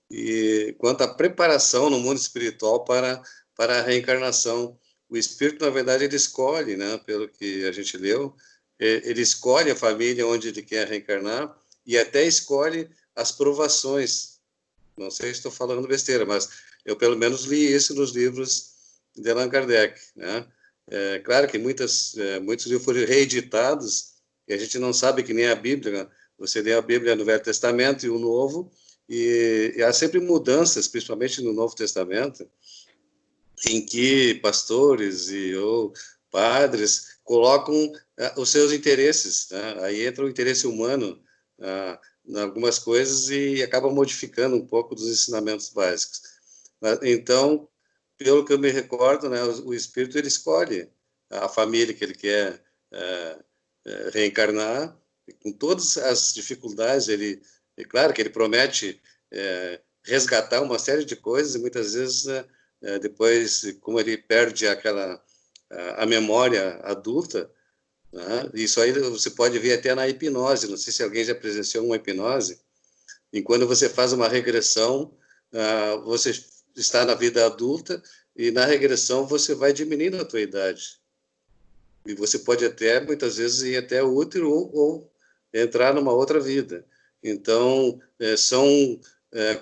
E quanto à preparação no mundo espiritual para a reencarnação. O espírito, na verdade, ele escolhe, né? Pelo que a gente leu, ele escolhe a família onde ele quer reencarnar e até escolhe as provações. Não sei se estou falando besteira, mas eu pelo menos li isso nos livros de Allan Kardec, né? Claro que muitos livros foram reeditados e a gente não sabe que nem a Bíblia, né? Você lê a Bíblia no Velho Testamento e o Novo, e há sempre mudanças, principalmente no Novo Testamento, em que pastores ou padres colocam os seus interesses, né? Aí entra o interesse humano em algumas coisas e acaba modificando um pouco dos ensinamentos básicos. Então, pelo que eu me recordo, né, o espírito ele escolhe a família que ele quer reencarnar, com todas as dificuldades. É claro que ele promete resgatar uma série de coisas e muitas vezes depois, como ele perde a memória adulta, né? Isso aí você pode ver até na hipnose. Não sei se alguém já presenciou uma hipnose. E quando você faz uma regressão, você está na vida adulta e na regressão você vai diminuindo a tua idade. E você pode até, muitas vezes, ir até o útero ou entrar numa outra vida. Então, são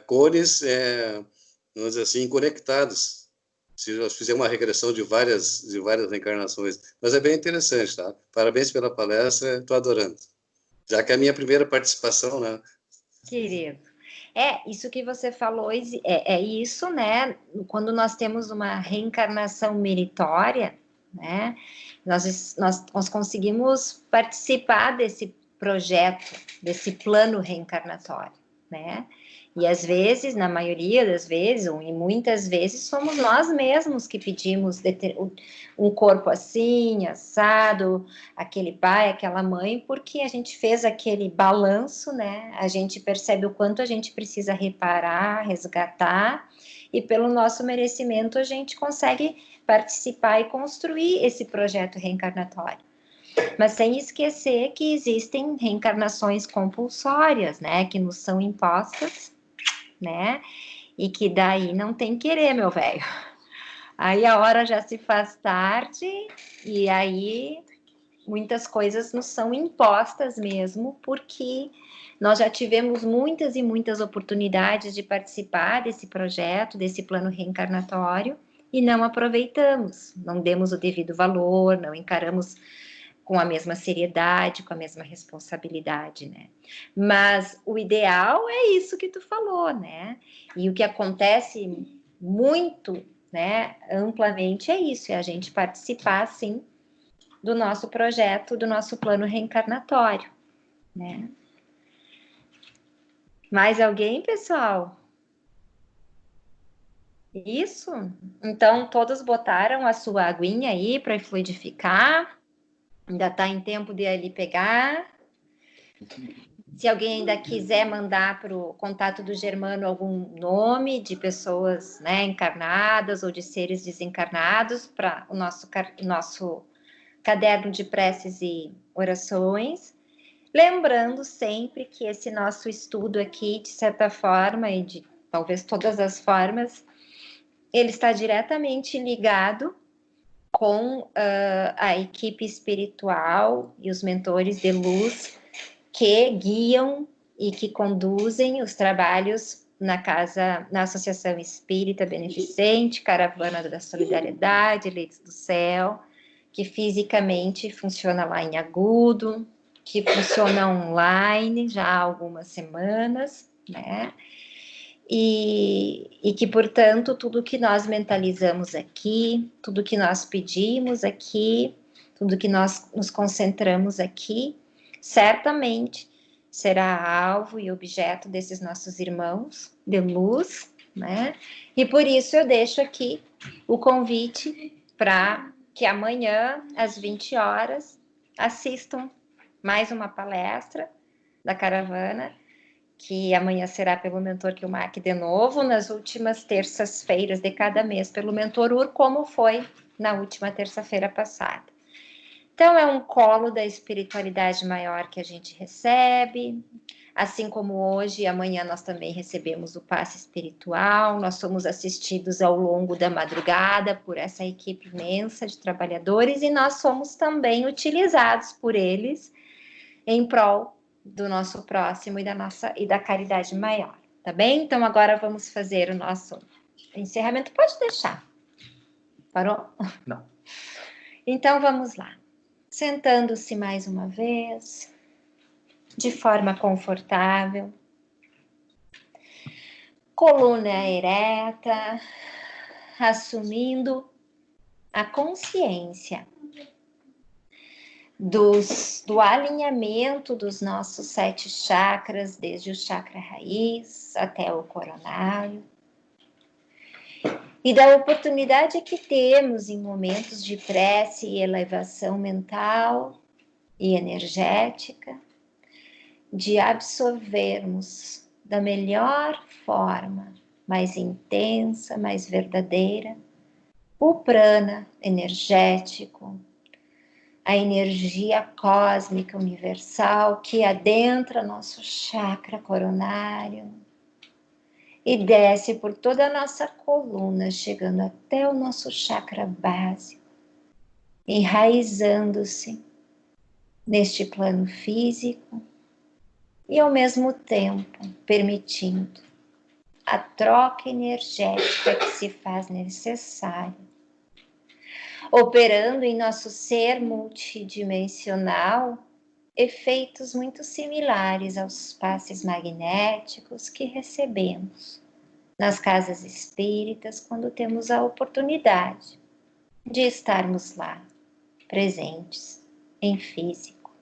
cores, vamos dizer assim, conectados. Se eu fizer uma regressão de várias reencarnações. Mas é bem interessante, tá? Parabéns pela palestra, estou adorando. Já que é a minha primeira participação, né? Querido. Isso que você falou, isso, né? Quando nós temos uma reencarnação meritória, né? Nós conseguimos participar desse projeto, desse plano reencarnatório, né? E às vezes, na maioria das vezes, ou em muitas vezes, somos nós mesmos que pedimos um corpo assim, assado, aquele pai, aquela mãe, porque a gente fez aquele balanço, né? A gente percebe o quanto a gente precisa reparar, resgatar, e pelo nosso merecimento a gente consegue participar e construir esse projeto reencarnatório. Mas sem esquecer que existem reencarnações compulsórias, né? Que nos são impostas, né? E que daí não tem querer, meu velho. Aí a hora já se faz tarde e aí muitas coisas nos são impostas mesmo, porque nós já tivemos muitas e muitas oportunidades de participar desse projeto, desse plano reencarnatório, e não aproveitamos, não demos o devido valor, não encaramos com a mesma seriedade, com a mesma responsabilidade, né? Mas o ideal é isso que tu falou, né? E o que acontece muito, né, amplamente é isso, é a gente participar, assim, do nosso projeto, do nosso plano reencarnatório, né? Mais alguém, pessoal? Isso? Então, todos botaram a sua aguinha aí para fluidificar? Ainda está em tempo de ali pegar? Se alguém ainda quiser mandar para o contato do Germano algum nome de pessoas, né, encarnadas ou de seres desencarnados para o nosso caderno de preces e orações. Lembrando sempre que esse nosso estudo aqui, de certa forma, e de talvez todas as formas, ele está diretamente ligado com a equipe espiritual e os mentores de luz que guiam e que conduzem os trabalhos na Associação Espírita Beneficente, Caravana da Solidariedade, Eleitos do Céu, que fisicamente funciona lá em Agudo, que funciona online já há algumas semanas, né? E que, portanto, tudo que nós mentalizamos aqui, tudo que nós pedimos aqui, tudo que nós nos concentramos aqui, certamente será alvo e objeto desses nossos irmãos de luz, né? E por isso eu deixo aqui o convite para que amanhã, às 20 horas, assistam mais uma palestra da caravana, que amanhã será pelo Mentor Kilmac de novo, nas últimas terças-feiras de cada mês, pelo Mentor Ur, como foi na última terça-feira passada. Então, é um colo da espiritualidade maior que a gente recebe, assim como hoje e amanhã nós também recebemos o passe espiritual, nós somos assistidos ao longo da madrugada por essa equipe imensa de trabalhadores e nós somos também utilizados por eles em prol do nosso próximo e da caridade maior, tá bem? Então, agora vamos fazer o nosso encerramento. Pode deixar. Parou? Não. Então, vamos lá. Sentando-se mais uma vez, de forma confortável, coluna ereta, assumindo a consciência do alinhamento dos nossos 7 chakras, desde o chakra raiz até o coronário, e da oportunidade que temos em momentos de prece e elevação mental e energética, de absorvermos da melhor forma, mais intensa, mais verdadeira, o prana energético, a energia cósmica universal que adentra nosso chakra coronário e desce por toda a nossa coluna, chegando até o nosso chakra básico, enraizando-se neste plano físico e ao mesmo tempo permitindo a troca energética que se faz necessária, operando em nosso ser multidimensional efeitos muito similares aos passes magnéticos que recebemos nas casas espíritas quando temos a oportunidade de estarmos lá, presentes, em físico.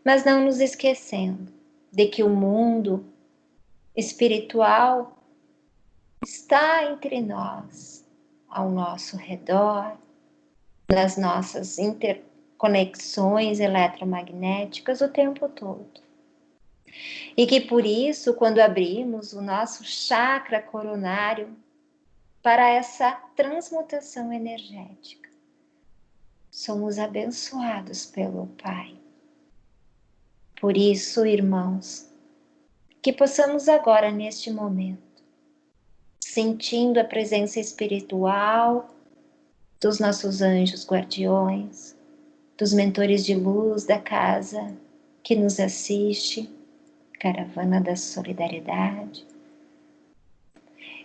Mas não nos esquecendo de que o mundo espiritual está entre nós, ao nosso redor, nas nossas interconexões eletromagnéticas o tempo todo. E que por isso, quando abrimos o nosso chakra coronário para essa transmutação energética, somos abençoados pelo Pai. Por isso, irmãos, que possamos agora, neste momento, sentindo a presença espiritual dos nossos anjos guardiões, dos mentores de luz da casa que nos assiste, Caravana da Solidariedade,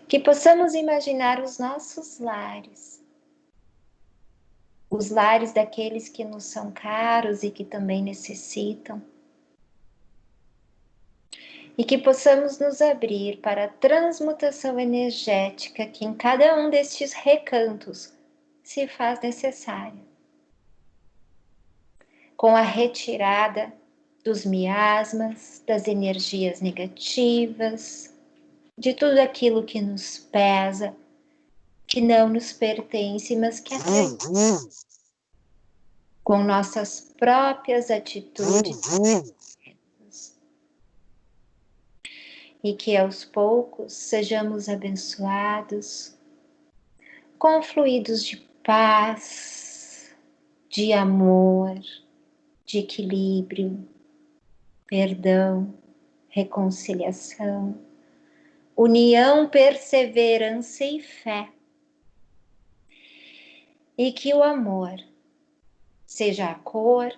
que possamos imaginar os nossos lares os lares daqueles que nos são caros e que também necessitam. E que possamos nos abrir para a transmutação energética que em cada um destes recantos se faz necessária. Com a retirada dos miasmas, das energias negativas, de tudo aquilo que nos pesa, que não nos pertence, mas que acreditamos com nossas próprias atitudes. E que aos poucos sejamos abençoados com fluidos de paz, de amor, de equilíbrio, perdão, reconciliação, união, perseverança e fé. E que o amor, seja a cor,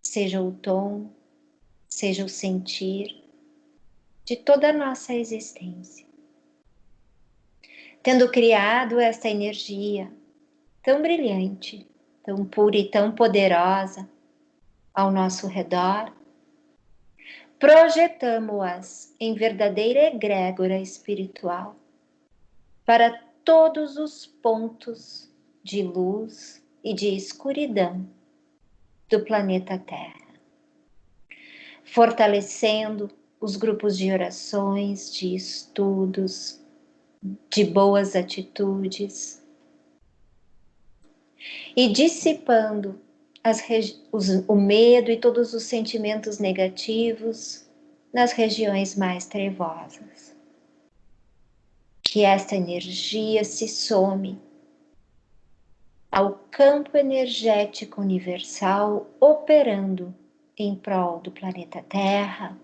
seja o tom, seja o sentir de toda a nossa existência. Tendo criado esta energia tão brilhante, tão pura e tão poderosa ao nosso redor, projetamo-as em verdadeira egrégora espiritual para todos os pontos de luz e de escuridão do planeta Terra, fortalecendo os grupos de orações, de estudos, de boas atitudes e dissipando o medo e todos os sentimentos negativos nas regiões mais trevosas. Que esta energia se some ao campo energético universal operando em prol do planeta Terra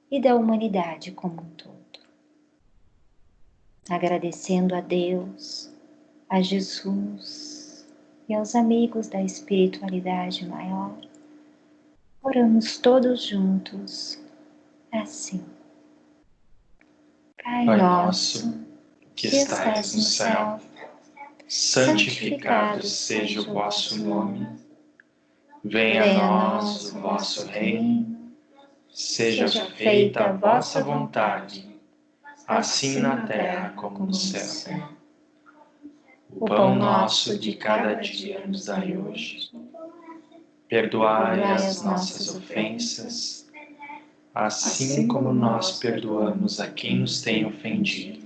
e da humanidade como um todo. Agradecendo a Deus, a Jesus e aos amigos da espiritualidade maior, oramos todos juntos, assim. Pai nosso, que estás no céu, santificado seja o vosso nome. Venha a nós o vosso reino. Seja feita a vossa vontade, assim na terra como no céu. O pão nosso de cada dia nos dai hoje. Perdoai as nossas ofensas, assim como nós perdoamos a quem nos tem ofendido.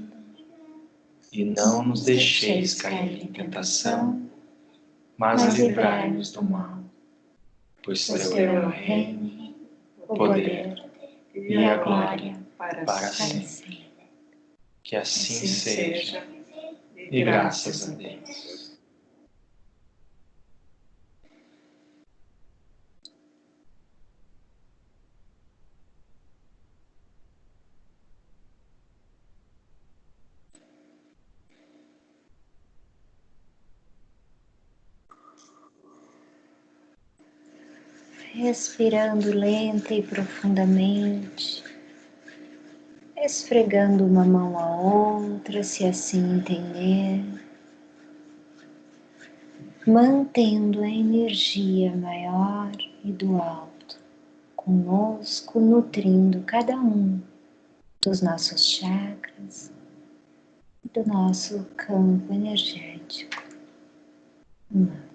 E não nos deixeis cair em tentação, mas livrai-nos do mal. Pois teu é o reino, o poder e a glória para sempre. Que assim seja, e graças a Deus. Respirando lenta e profundamente, esfregando uma mão a outra, se assim entender, mantendo a energia maior e do alto conosco, nutrindo cada um dos nossos chakras e do nosso campo energético humano.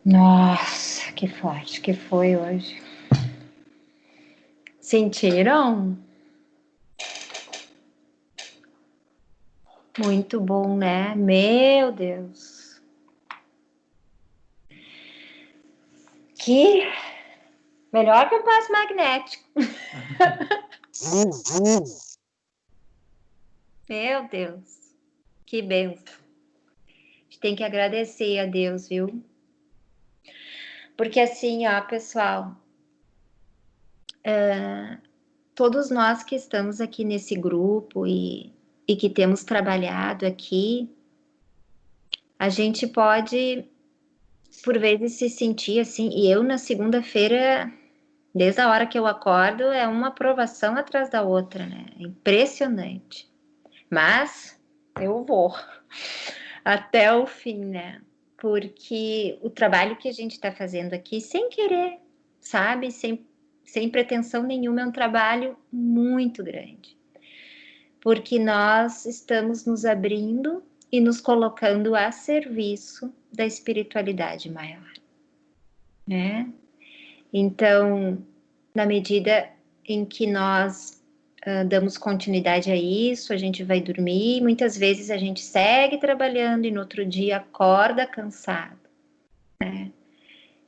Nossa, que forte que foi hoje. Sentiram? Muito bom, né? Meu Deus. Que melhor que um passo magnético. Meu Deus. Que benção. A gente tem que agradecer a Deus, viu? Porque assim, ó, pessoal, todos nós que estamos aqui nesse grupo e que temos trabalhado aqui, a gente pode por vezes se sentir assim, e eu na segunda-feira, desde a hora que eu acordo, é uma provação atrás da outra, né? É impressionante. Mas eu vou até o fim, né? Porque o trabalho que a gente está fazendo aqui, sem querer, sabe? Sem pretensão nenhuma, é um trabalho muito grande. Porque nós estamos nos abrindo e nos colocando a serviço da espiritualidade maior, né? Então, na medida em que nós damos continuidade a isso, a gente vai dormir, muitas vezes a gente segue trabalhando e no outro dia acorda cansado, né?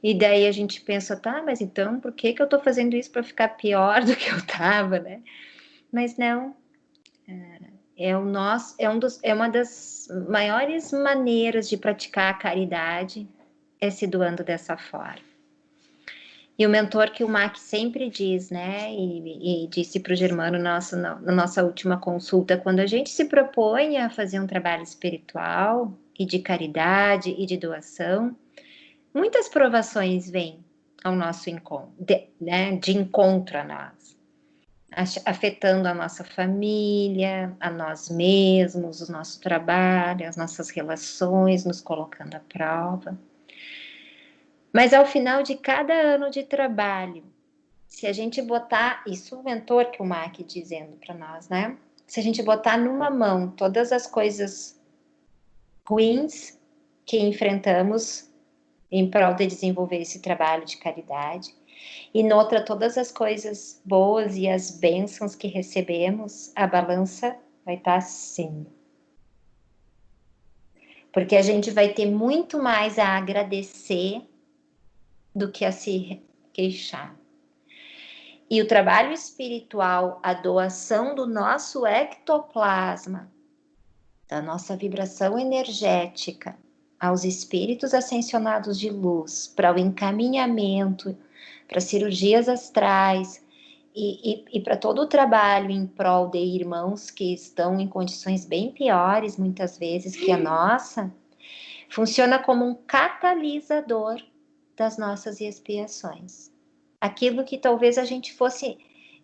E daí a gente pensa, tá, mas então por que que eu tô fazendo isso para ficar pior do que eu tava, né? Mas não, é uma das maiores maneiras de praticar a caridade é se doando dessa forma. E o mentor que o Mac sempre diz, né, e disse para o Germano na nossa última consulta, quando a gente se propõe a fazer um trabalho espiritual e de caridade e de doação, muitas provações vêm ao nosso encontro, de encontro a nós, afetando a nossa família, a nós mesmos, o nosso trabalho, as nossas relações, nos colocando à prova. Mas ao final de cada ano de trabalho, se a gente botar, isso o mentor que o Mac dizendo para nós, né? Se a gente botar numa mão todas as coisas ruins que enfrentamos em prol de desenvolver esse trabalho de caridade, e noutra todas as coisas boas e as bênçãos que recebemos, a balança vai estar assim. Porque a gente vai ter muito mais a agradecer do que a se queixar. E o trabalho espiritual, a doação do nosso ectoplasma, da nossa vibração energética aos espíritos ascensionados de luz, para o encaminhamento, para cirurgias astrais e para todo o trabalho em prol de irmãos que estão em condições bem piores, muitas vezes, que a nossa, funciona como um catalisador das nossas expiações. Aquilo que talvez a gente fosse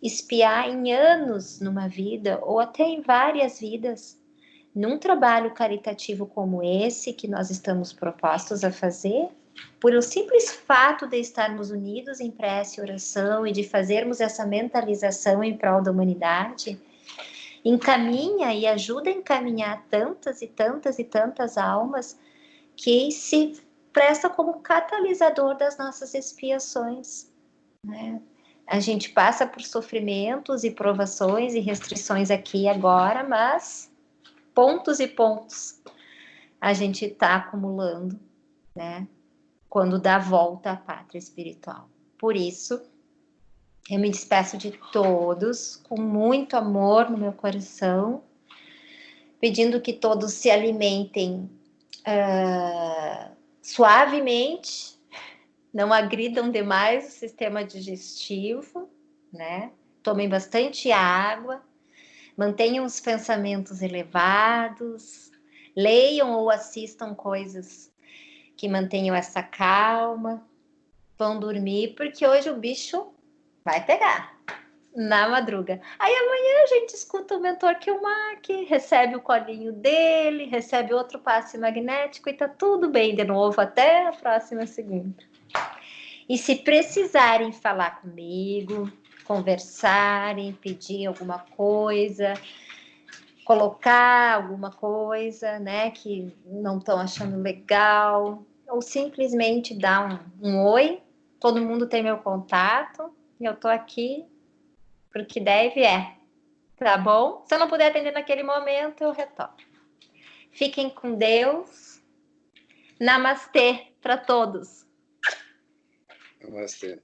espiar em anos numa vida, ou até em várias vidas, num trabalho caritativo como esse que nós estamos propostos a fazer, por o simples fato de estarmos unidos em prece e oração e de fazermos essa mentalização em prol da humanidade, encaminha e ajuda a encaminhar tantas e tantas e tantas almas que se presta como catalisador das nossas expiações, né? A gente passa por sofrimentos e provações e restrições aqui e agora, mas pontos e pontos a gente está acumulando, né? Quando dá volta à pátria espiritual. Por isso, eu me despeço de todos com muito amor no meu coração, pedindo que todos se alimentem suavemente, não agridam demais o sistema digestivo, né? Tomem bastante água, mantenham os pensamentos elevados, leiam ou assistam coisas que mantenham essa calma, vão dormir, porque hoje o bicho vai pegar na madruga. Aí amanhã a gente escuta o mentor Kilmark, recebe o colinho dele, recebe outro passe magnético e tá tudo bem de novo até a próxima segunda. E se precisarem falar comigo, conversarem, pedir alguma coisa, colocar alguma coisa, né, que não estão achando legal, ou simplesmente dar um oi, todo mundo tem meu contato, e eu tô aqui porque deve tá bom? Se eu não puder atender naquele momento, eu retorno. Fiquem com Deus. Namastê para todos. Namastê.